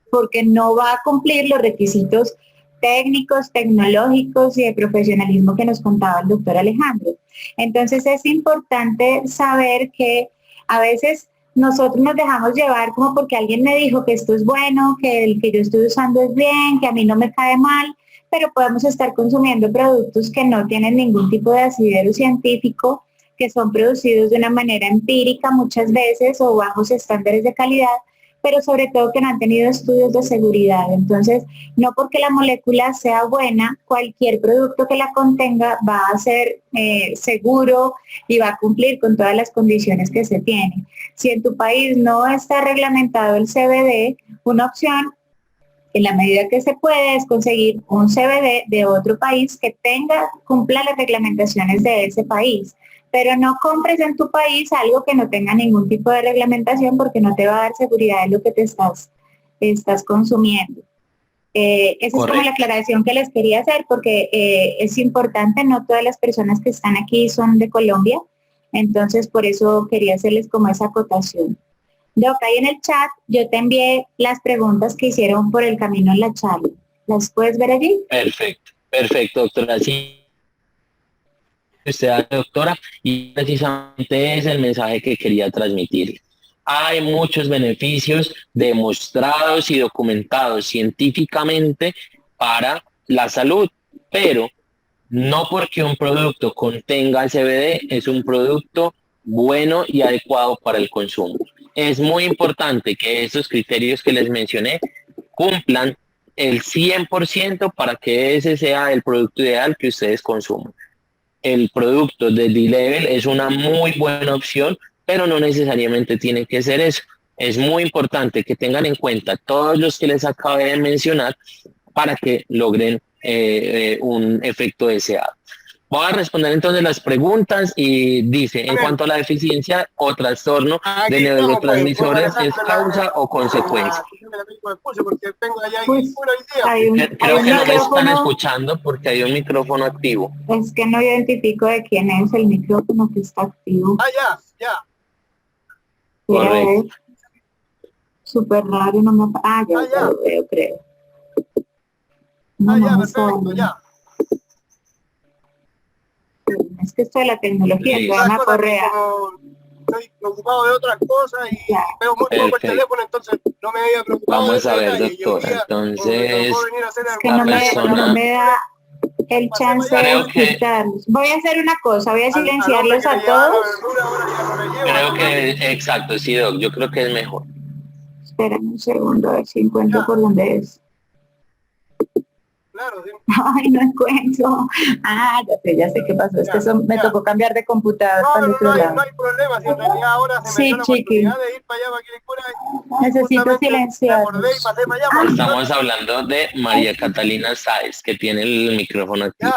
porque no va a cumplir los requisitos técnicos, tecnológicos y de profesionalismo que nos contaba el doctor Alejandro. Entonces es importante saber que a veces nosotros nos dejamos llevar como porque alguien me dijo que esto es bueno, que el que yo estoy usando es bien, que a mí no me cae mal, pero podemos estar consumiendo productos que no tienen ningún tipo de asidero científico, que son producidos de una manera empírica muchas veces o bajos estándares de calidad, pero sobre todo que no han tenido estudios de seguridad. Entonces, no porque la molécula sea buena, cualquier producto que la contenga va a ser seguro y va a cumplir con todas las condiciones que se tienen. Si en tu país no está reglamentado el CBD, una opción, en la medida que se puede, es conseguir un CBD de otro país que cumpla las reglamentaciones de ese país. Pero no compres en tu país algo que no tenga ningún tipo de reglamentación, porque no te va a dar seguridad de lo que te estás consumiendo. Esa es como la aclaración que les quería hacer, porque es importante, no todas las personas que están aquí son de Colombia, entonces por eso quería hacerles como esa acotación. Doc, ahí en el chat yo te envié las preguntas que hicieron por el camino en la charla. ¿Las puedes ver allí? Perfecto, doctora. Sí, usted, doctora, y precisamente es el mensaje que quería transmitir. Hay muchos beneficios demostrados y documentados científicamente para la salud, pero no porque un producto contenga CBD es un producto bueno y adecuado para el consumo. Es muy importante que esos criterios que les mencioné cumplan el 100% para que ese sea el producto ideal que ustedes consuman. El producto de D-Level es una muy buena opción, pero no necesariamente tiene que ser eso. Es muy importante que tengan en cuenta todos los que les acabé de mencionar para que logren un efecto deseado. Voy a responder entonces las preguntas y dice, en ver. cuanto a la deficiencia o trastorno de Aquí estamos, pues, neurotransmisores, por ¿es causa o consecuencia? porque tengo allá Pues, uno hoy día. hay un Creo que no me están micrófono, escuchando porque hay un micrófono activo. es que no identifico de quién es el micrófono que está activo. Ah, ya. Quiero ver. Correcto. Súper raro, no me... ya ya. lo veo, creo. No, Ah, no ya, me perfecto, sale. ya. Es que esto de la tecnología, Listo. programa Cosas que correa. como estoy preocupado de otras cosas y Ya. veo muy poco el Perfecto. teléfono, entonces no me había preocupado de Vamos ese a ver, detalle. Y hoy doctora. día, Entonces, puedo venir a hacer Es que la no persona- me da el chance Creo de que- quitarlos. Voy a hacer una cosa, voy a silenciarlos a todos. todos. Creo que, exacto, sí, Doc, yo creo que es mejor. Esperen un segundo, a ver si encuentro Ya. por dónde es. Claro, sí. Ay, no encuentro. Ya sé qué pasó. Es que eso me tocó cambiar de computador para el otro lado. No hay problema, si en realidad ahora se me Sí, dio la chiqui. oportunidad de ir para allá, para Quilicura, Necesito me silenciarlos. acordé y pasé para allá. Estamos hablando de María Catalina Sáez, que tiene el micrófono activo.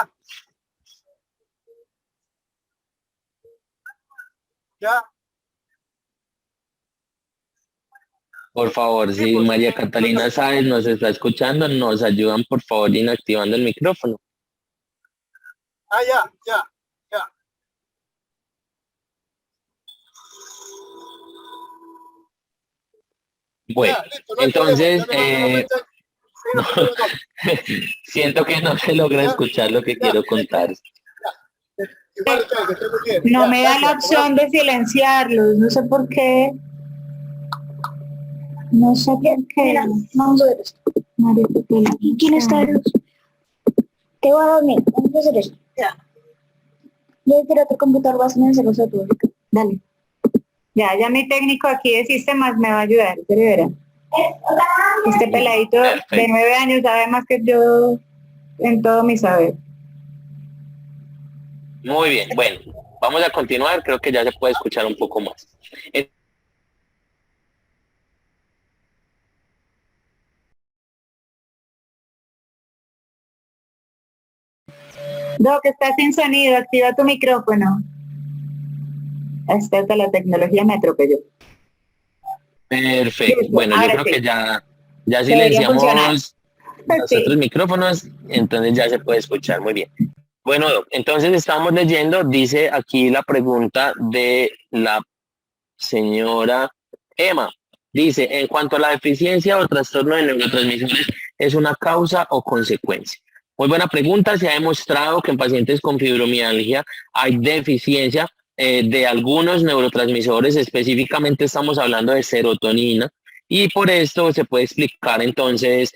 Ya. Por favor, si María Catalina Sáez nos está escuchando, nos ayudan por favor inactivando el micrófono. Ya. Bueno, entonces, siento que no se logra escuchar lo que quiero contar. No me da la opción de silenciarlos, no sé por qué. No sé por qué. Vamos a ver esto. María Catalina. ¿Quién está de luz? Te voy a dormir. Vamos a hacer esto. Ya. Yo quiero otro computador, vas a hacer eso tú. Dale. Ya mi técnico aquí de sistemas me va a ayudar, pero verá. Este peladito Perfecto. de 9 años sabe más que yo en todo mi saber. Muy bien, bueno, vamos a continuar, creo que ya se puede escuchar un poco más. Doc, estás sin sonido, activa tu micrófono. Esta la tecnología me atropelló. Perfecto, Listo, bueno, yo ahora creo sí. que ya Debería funcionar. silenciamos los otros micrófonos, entonces ya se puede escuchar muy bien. Bueno, Doc, entonces estamos leyendo, dice aquí la pregunta de la señora Emma. Dice, en cuanto a la deficiencia o trastorno de neurotransmisores, ¿es una causa o consecuencia? Muy buena pregunta. Se ha demostrado que en pacientes con fibromialgia hay deficiencia de algunos neurotransmisores, específicamente estamos hablando de serotonina, y por esto se puede explicar entonces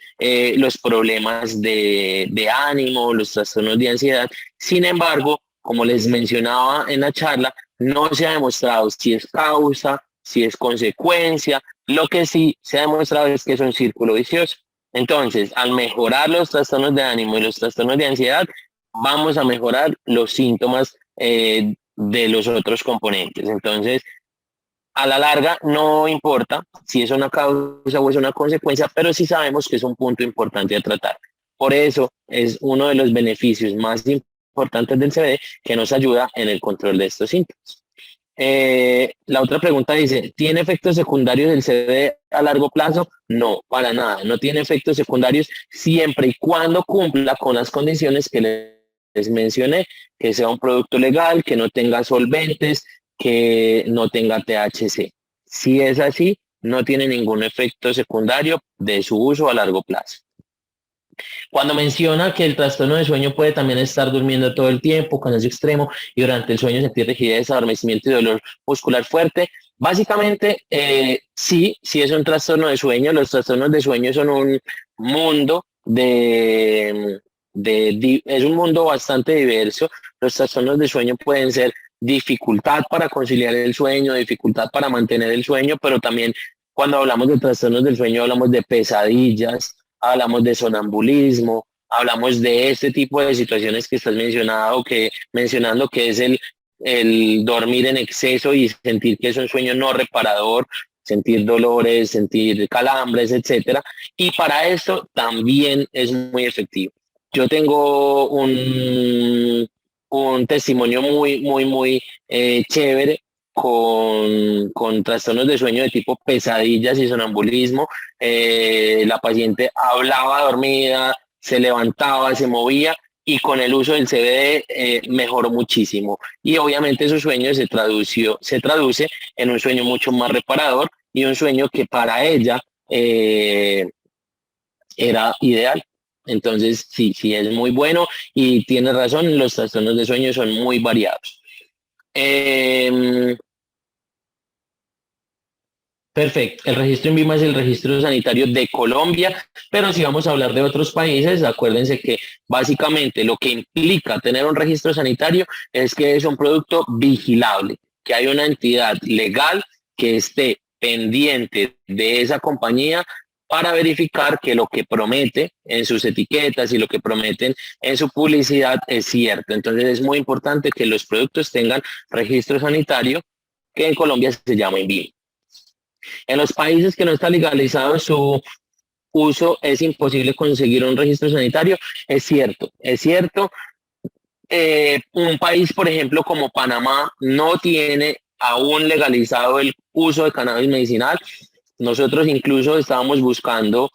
los problemas de ánimo, los trastornos de ansiedad. Sin embargo, como les mencionaba en la charla, no se ha demostrado si es causa, si es consecuencia. Lo que sí se ha demostrado es que es un círculo vicioso. Entonces, al mejorar los trastornos de ánimo y los trastornos de ansiedad, vamos a mejorar los síntomas de los otros componentes. Entonces, a la larga no importa si es una causa o es una consecuencia, pero sí sabemos que es un punto importante a tratar. Por eso es uno de los beneficios más importantes del CBD que nos ayuda en el control de estos síntomas. La otra pregunta dice, ¿tiene efectos secundarios el CBD a largo plazo? No, para nada. No tiene efectos secundarios siempre y cuando cumpla con las condiciones que les mencioné, que sea un producto legal, que no tenga solventes, que no tenga THC. Si es así, no tiene ningún efecto secundario de su uso a largo plazo. Cuando menciona que el trastorno de sueño puede también estar durmiendo todo el tiempo, cansancio extremo y durante el sueño sentir rigidez, adormecimiento y dolor muscular fuerte, básicamente sí es un trastorno de sueño. Los trastornos de sueño son un mundo es un mundo bastante diverso. Los trastornos de sueño pueden ser dificultad para conciliar el sueño, dificultad para mantener el sueño, pero también cuando hablamos de trastornos del sueño hablamos de pesadillas, hablamos de sonambulismo, hablamos de este tipo de situaciones que estás mencionando, que es el dormir en exceso y sentir que es un sueño no reparador, sentir dolores, sentir calambres, etcétera. Y para esto también es muy efectivo. Yo tengo un testimonio muy chévere con trastornos de sueño de tipo pesadillas y sonambulismo. La paciente hablaba dormida, se levantaba, se movía y con el uso del CBD mejoró muchísimo. Y obviamente su sueño se traduce en un sueño mucho más reparador y un sueño que para ella era ideal. Entonces, sí es muy bueno y tiene razón, los trastornos de sueño son muy variados. Perfecto, el registro INVIMA es el registro sanitario de Colombia, pero si vamos a hablar de otros países, acuérdense que básicamente lo que implica tener un registro sanitario es que es un producto vigilable, que hay una entidad legal que esté pendiente de esa compañía para verificar que lo que promete en sus etiquetas y lo que prometen en su publicidad es cierto. Entonces es muy importante que los productos tengan registro sanitario, que en Colombia se llama INVIMA. En los países que no está legalizado su uso, es imposible conseguir un registro sanitario. Es cierto, es cierto. Un país, por ejemplo, como Panamá, no tiene aún legalizado el uso de cannabis medicinal. Nosotros incluso estábamos buscando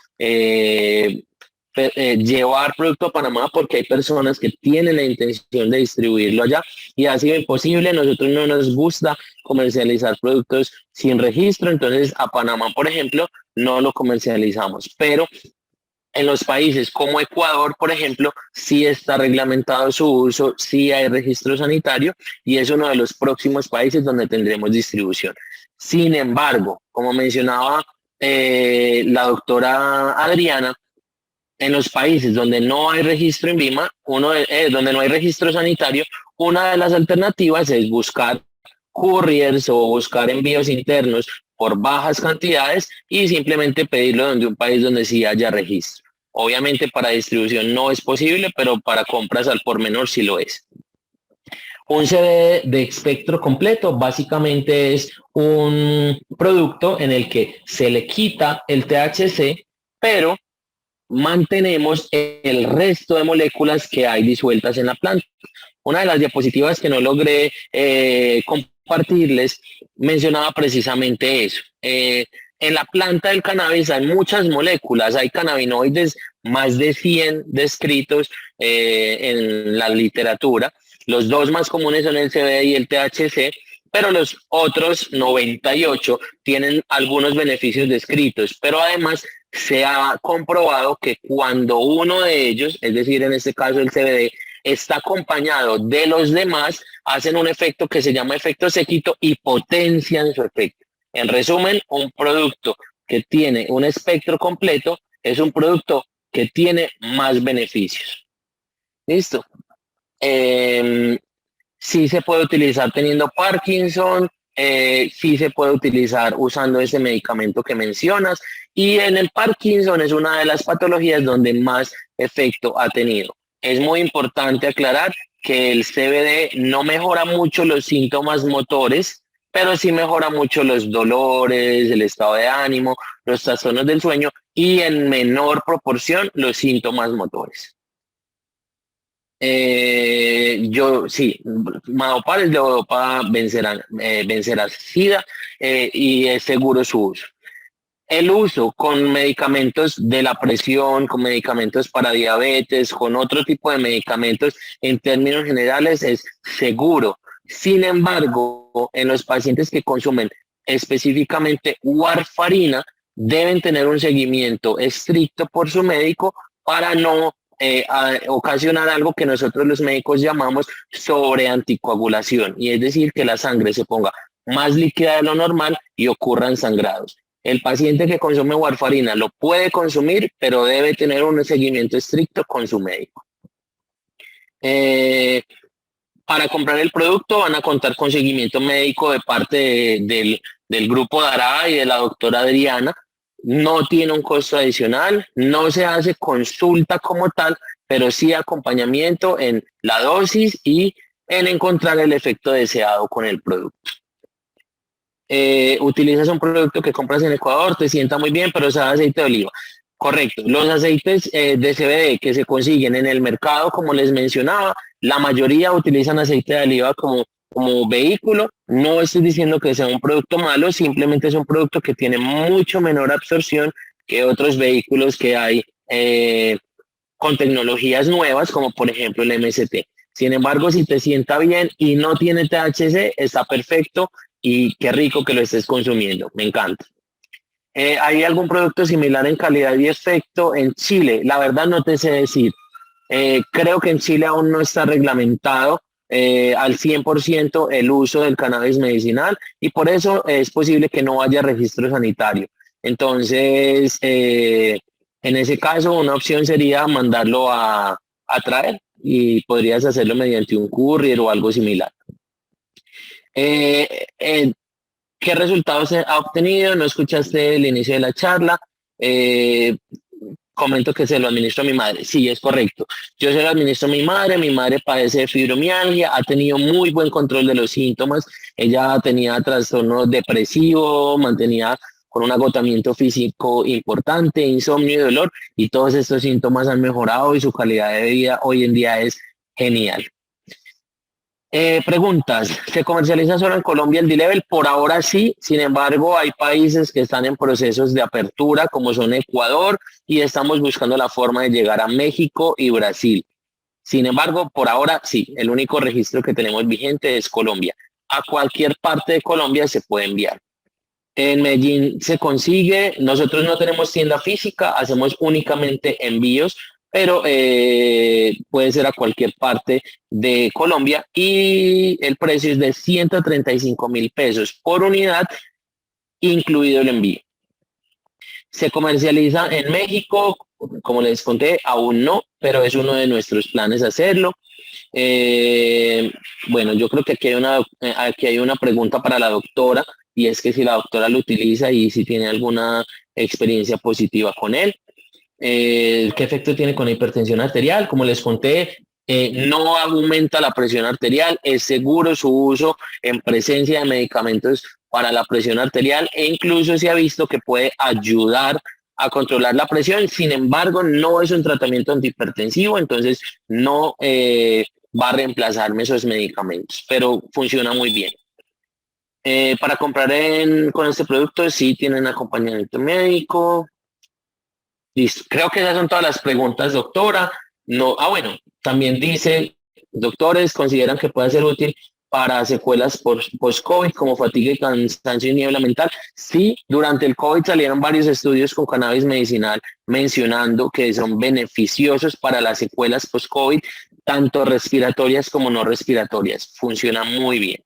llevar producto a Panamá porque hay personas que tienen la intención de distribuirlo allá y ha sido imposible. Nosotros no nos gusta comercializar productos sin registro, entonces a Panamá, por ejemplo, no lo comercializamos, pero en los países como Ecuador, por ejemplo, sí está reglamentado su uso, sí hay registro sanitario y es uno de los próximos países donde tendremos distribución. Sin embargo, como mencionaba la doctora Adriana, en los países donde no hay registro INVIMA, donde no hay registro sanitario, una de las alternativas es buscar couriers o buscar envíos internos por bajas cantidades y simplemente pedirlo de un país donde sí haya registro. Obviamente para distribución no es posible, pero para compras al por menor sí lo es. Un CBD de espectro completo básicamente es un producto en el que se le quita el THC, pero mantenemos el resto de moléculas que hay disueltas en la planta. Una de las diapositivas que no logré compartirles mencionaba precisamente eso. En la planta del cannabis hay muchas moléculas, hay cannabinoides, más de 100 descritos en la literatura. Los dos más comunes son el CBD y el THC, pero los otros 98 tienen algunos beneficios descritos, pero además se ha comprobado que cuando uno de ellos, es decir, en este caso el CBD, está acompañado de los demás, hacen un efecto que se llama efecto séquito y potencian su efecto. En resumen, un producto que tiene un espectro completo es un producto que tiene más beneficios. ¿Listo? Sí se puede utilizar teniendo Parkinson, sí se puede utilizar usando ese medicamento que mencionas, y en el Parkinson es una de las patologías donde más efecto ha tenido. Es muy importante aclarar que el CBD no mejora mucho los síntomas motores, pero sí mejora mucho los dolores, el estado de ánimo, los trastornos del sueño y en menor proporción los síntomas motores. Madopar es levodopa benseracida y es seguro su uso. El uso con medicamentos de la presión, con medicamentos para diabetes, con otro tipo de medicamentos, en términos generales es seguro. Sin embargo, en los pacientes que consumen específicamente warfarina, deben tener un seguimiento estricto por su médico para no ocasionar algo que nosotros los médicos llamamos sobreanticoagulación, y es decir, que la sangre se ponga más líquida de lo normal y ocurran sangrados. El paciente que consume warfarina lo puede consumir, pero debe tener un seguimiento estricto con su médico. Para comprar el producto van a contar con seguimiento médico de parte del grupo Dara y de la doctora Adriana. No tiene un costo adicional, no se hace consulta como tal, pero sí acompañamiento en la dosis y en encontrar el efecto deseado con el producto. Utilizas un producto que compras en Ecuador, te sienta muy bien, pero sabe aceite de oliva. Correcto. Los aceites de CBD que se consiguen en el mercado, como les mencionaba, la mayoría utilizan aceite de oliva como vehículo. No estoy diciendo que sea un producto malo, simplemente es un producto que tiene mucho menor absorción que otros vehículos que hay con tecnologías nuevas, como por ejemplo el MST. Sin embargo, si te sienta bien y no tiene THC, está perfecto y qué rico que lo estés consumiendo. Me encanta. ¿Hay algún producto similar en calidad y efecto en Chile? La verdad no te sé decir. Creo que en Chile aún no está reglamentado al 100% el uso del cannabis medicinal y por eso es posible que no haya registro sanitario. Entonces, en ese caso, una opción sería mandarlo a traer y podrías hacerlo mediante un courier o algo similar. Eh, eh, ¿Qué resultados ha obtenido? ¿No escuchaste el inicio de la charla? Eh, Comento que se lo administro a mi madre. Sí, es correcto. Yo se lo administro a mi madre padece de fibromialgia, ha tenido muy buen control de los síntomas. Ella tenía trastorno depresivo, mantenía con un agotamiento físico importante, insomnio y dolor, y todos estos síntomas han mejorado y su calidad de vida hoy en día es genial. Preguntas, ¿se comercializa solo en Colombia el D-Level? Por ahora sí, sin embargo hay países que están en procesos de apertura como son Ecuador y estamos buscando la forma de llegar a México y Brasil. Sin embargo, por ahora sí, el único registro que tenemos vigente es Colombia. A cualquier parte de Colombia se puede enviar. En Medellín se consigue, nosotros no tenemos tienda física, hacemos únicamente envíos, pero puede ser a cualquier parte de Colombia y el precio es de 135.000 pesos por unidad, incluido el envío. Se comercializa en México, como les conté, aún no, pero es uno de nuestros planes hacerlo. Bueno, yo creo que aquí hay una pregunta para la doctora y es que si la doctora lo utiliza y si tiene alguna experiencia positiva con él. ¿Qué efecto tiene con la hipertensión arterial? Como les conté, no aumenta la presión arterial, es seguro su uso en presencia de medicamentos para la presión arterial e incluso se ha visto que puede ayudar a controlar la presión. Sin embargo, no es un tratamiento antihipertensivo, entonces no va a reemplazarme esos medicamentos, pero funciona muy bien. Para comprar con este producto sí tienen acompañamiento médico. Listo. Creo que esas son todas las preguntas, doctora. No, bueno, también dice, doctores, ¿consideran que puede ser útil para secuelas post-COVID como fatiga y cansancio y niebla mental? Sí, durante el COVID salieron varios estudios con cannabis medicinal mencionando que son beneficiosos para las secuelas post-COVID, tanto respiratorias como no respiratorias. Funciona muy bien.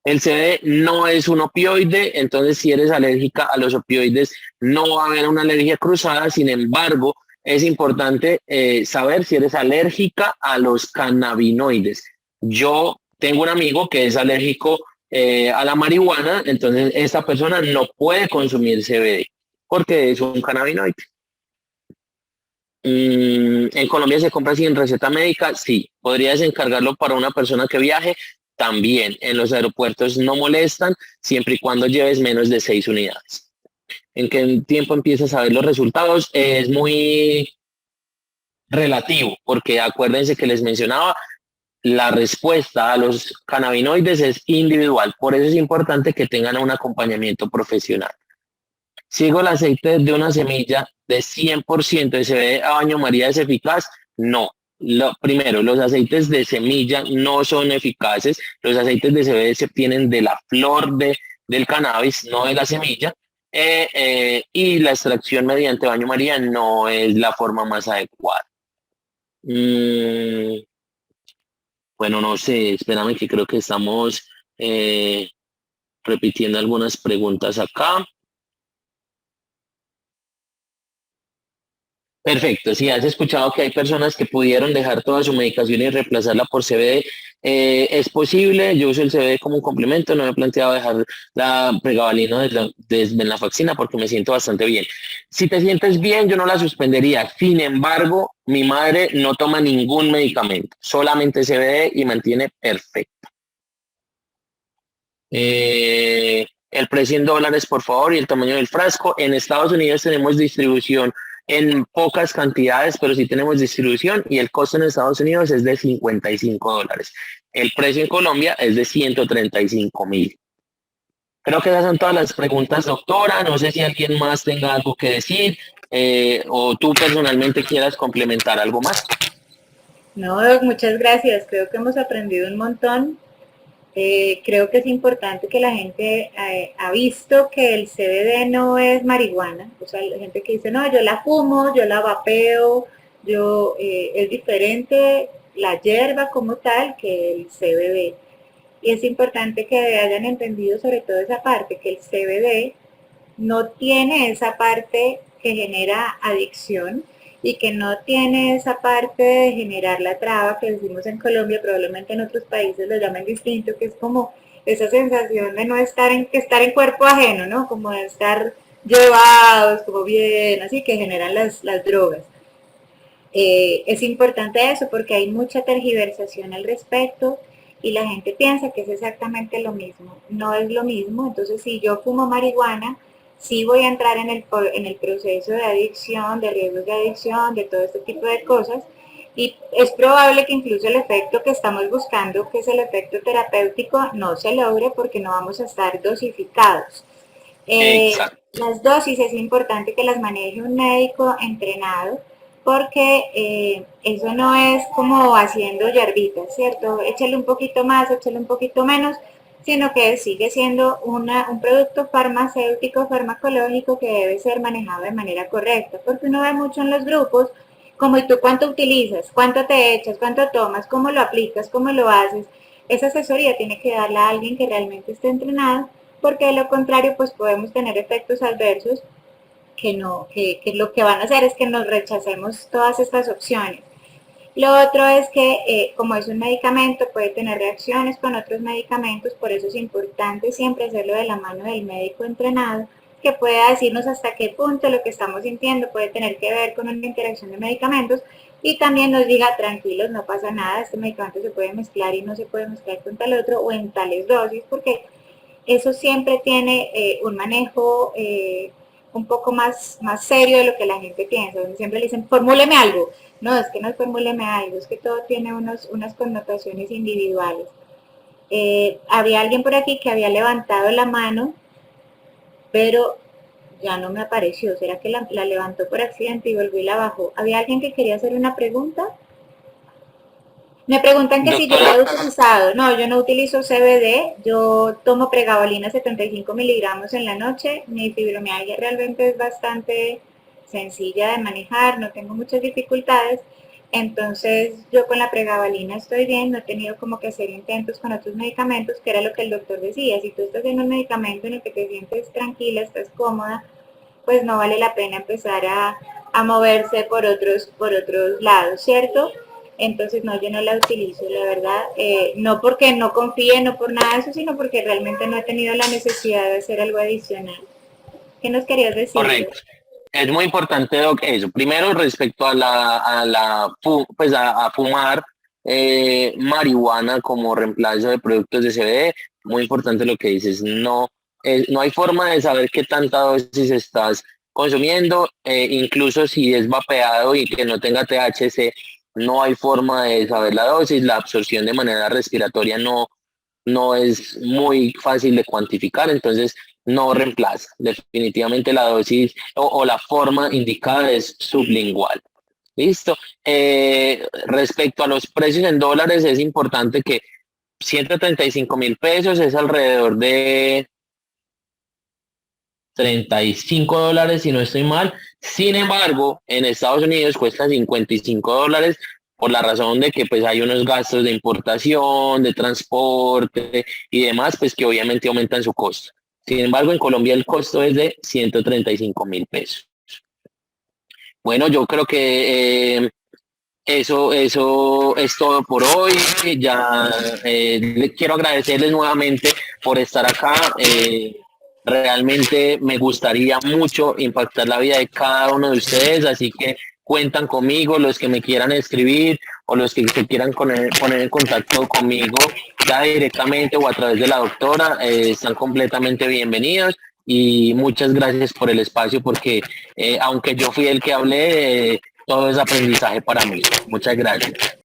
El CBD no es un opioide, entonces si eres alérgica a los opioides no va a haber una alergia cruzada. Sin embargo, es importante saber si eres alérgica a los cannabinoides. Yo tengo un amigo que es alérgico a la marihuana, entonces esta persona no puede consumir CBD porque es un cannabinoide. ¿En Colombia se compra sin receta médica? Sí. ¿Podrías encargarlo para una persona que viaje? También. En los aeropuertos no molestan siempre y cuando lleves menos de 6 unidades. ¿En qué tiempo empiezas a ver los resultados? Es muy relativo, porque acuérdense que les mencionaba, la respuesta a los cannabinoides es individual. Por eso es importante que tengan un acompañamiento profesional. ¿Sigo el aceite de una semilla de 100% de CBD a baño María es eficaz? No. Primero, los aceites de semilla no son eficaces. Los aceites de CBD se obtienen de la flor del cannabis, no de la semilla. Y la extracción mediante baño María no es la forma más adecuada. Bueno, no sé, espérame que creo que estamos repitiendo algunas preguntas acá. Perfecto, si has escuchado que hay personas que pudieron dejar toda su medicación y reemplazarla por CBD, es posible, yo uso el CBD como un complemento, no me he planteado dejar la pregabalina de venlafaxina porque me siento bastante bien. Si te sientes bien, yo no la suspendería, sin embargo, mi madre no toma ningún medicamento, solamente CBD y mantiene perfecto. el precio en dólares, por favor, y el tamaño del frasco. En Estados Unidos tenemos distribución en pocas cantidades, pero sí tenemos distribución y el costo en Estados Unidos es de $55. El precio en Colombia es de 135.000. Creo que esas son todas las preguntas, doctora. No sé si alguien más tenga algo que decir o tú personalmente quieras complementar algo más. No, Doc, muchas gracias. Creo que hemos aprendido un montón. Creo que es importante que la gente ha visto que el CBD no es marihuana. O sea, la gente que dice, no, yo la fumo, yo la vapeo, es diferente la hierba como tal que el CBD. Y es importante que hayan entendido sobre todo esa parte, que el CBD no tiene esa parte que genera adicción y que no tiene esa parte de generar la traba que decimos en Colombia, probablemente en otros países lo llaman distinto, que es como esa sensación de no estar en cuerpo ajeno, ¿no? Como de estar llevados, como bien, así que generan las drogas. Es importante eso porque hay mucha tergiversación al respecto y la gente piensa que es exactamente lo mismo. No es lo mismo, entonces si yo fumo marihuana, sí voy a entrar en el proceso de adicción, de riesgos de adicción, de todo este tipo de cosas, y es probable que incluso el efecto que estamos buscando, que es el efecto terapéutico, no se logre porque no vamos a estar dosificados. Exacto. Las dosis es importante que las maneje un médico entrenado porque eso no es como haciendo hierbitas, ¿cierto? Échale un poquito más, échale un poquito menos, sino que sigue siendo un producto farmacéutico, farmacológico que debe ser manejado de manera correcta, porque uno ve mucho en los grupos, como ¿y tú cuánto utilizas? ¿Cuánto te echas? ¿Cuánto tomas? ¿Cómo lo aplicas? ¿Cómo lo haces? Esa asesoría tiene que darla a alguien que realmente esté entrenado, porque de lo contrario pues podemos tener efectos adversos que no, que lo que van a hacer es que nos rechacemos todas estas opciones. Lo otro es que como es un medicamento puede tener reacciones con otros medicamentos, por eso es importante siempre hacerlo de la mano del médico entrenado, que pueda decirnos hasta qué punto lo que estamos sintiendo puede tener que ver con una interacción de medicamentos y también nos diga, tranquilos, no pasa nada, este medicamento se puede mezclar y no se puede mezclar con tal otro o en tales dosis, porque eso siempre tiene un manejo un poco más serio de lo que la gente piensa. Donde siempre le dicen, formúleme algo. No, es que no es formúleme algo, es que todo tiene unas connotaciones individuales. Había alguien por aquí que había levantado la mano, pero ya no me apareció. ¿Será que la levantó por accidente y volvió y la bajó? ¿Había alguien que quería hacer una pregunta? Me preguntan que si yo lo he Doctora, utilizado. No, yo no utilizo CBD, yo tomo pregabalina 75 miligramos en la noche. Mi fibromialgia realmente es bastante sencilla de manejar, no tengo muchas dificultades. Entonces yo con la pregabalina estoy bien, no he tenido como que hacer intentos con otros medicamentos, que era lo que el doctor decía. Si tú estás en un medicamento en el que te sientes tranquila, estás cómoda, pues no vale la pena empezar a moverse por otros lados, ¿cierto? Entonces no, yo no la utilizo, la verdad, no porque no confíe, no por nada de eso, sino porque realmente no he tenido la necesidad de hacer algo adicional. ¿Qué nos querías decir? correcto. Es muy importante, Doc, eso. Primero, respecto a fumar marihuana como reemplazo de productos de CBD, muy importante lo que dices. No, no hay forma de saber qué tanta dosis estás consumiendo, incluso si es vapeado y que no tenga THC, no hay forma de saber la dosis. La absorción de manera respiratoria no es muy fácil de cuantificar, entonces no reemplaza. Definitivamente la dosis o la forma indicada es sublingual. Listo. Respecto a los precios en dólares, es importante que 135.000 pesos es alrededor de $35, si no estoy mal. Sin embargo, en Estados Unidos cuesta $55 por la razón de que pues hay unos gastos de importación, de transporte y demás, pues que obviamente aumentan su costo. Sin embargo, en Colombia el costo es de 135.000 pesos. Bueno, yo creo que eso es todo por hoy. Ya quiero agradecerles nuevamente por estar acá. Realmente me gustaría mucho impactar la vida de cada uno de ustedes, así que cuentan conmigo los que me quieran escribir o los que se quieran poner en contacto conmigo ya directamente o a través de la doctora, están completamente bienvenidos. Y muchas gracias por el espacio porque aunque yo fui el que hablé, todo es aprendizaje para mí. Muchas gracias.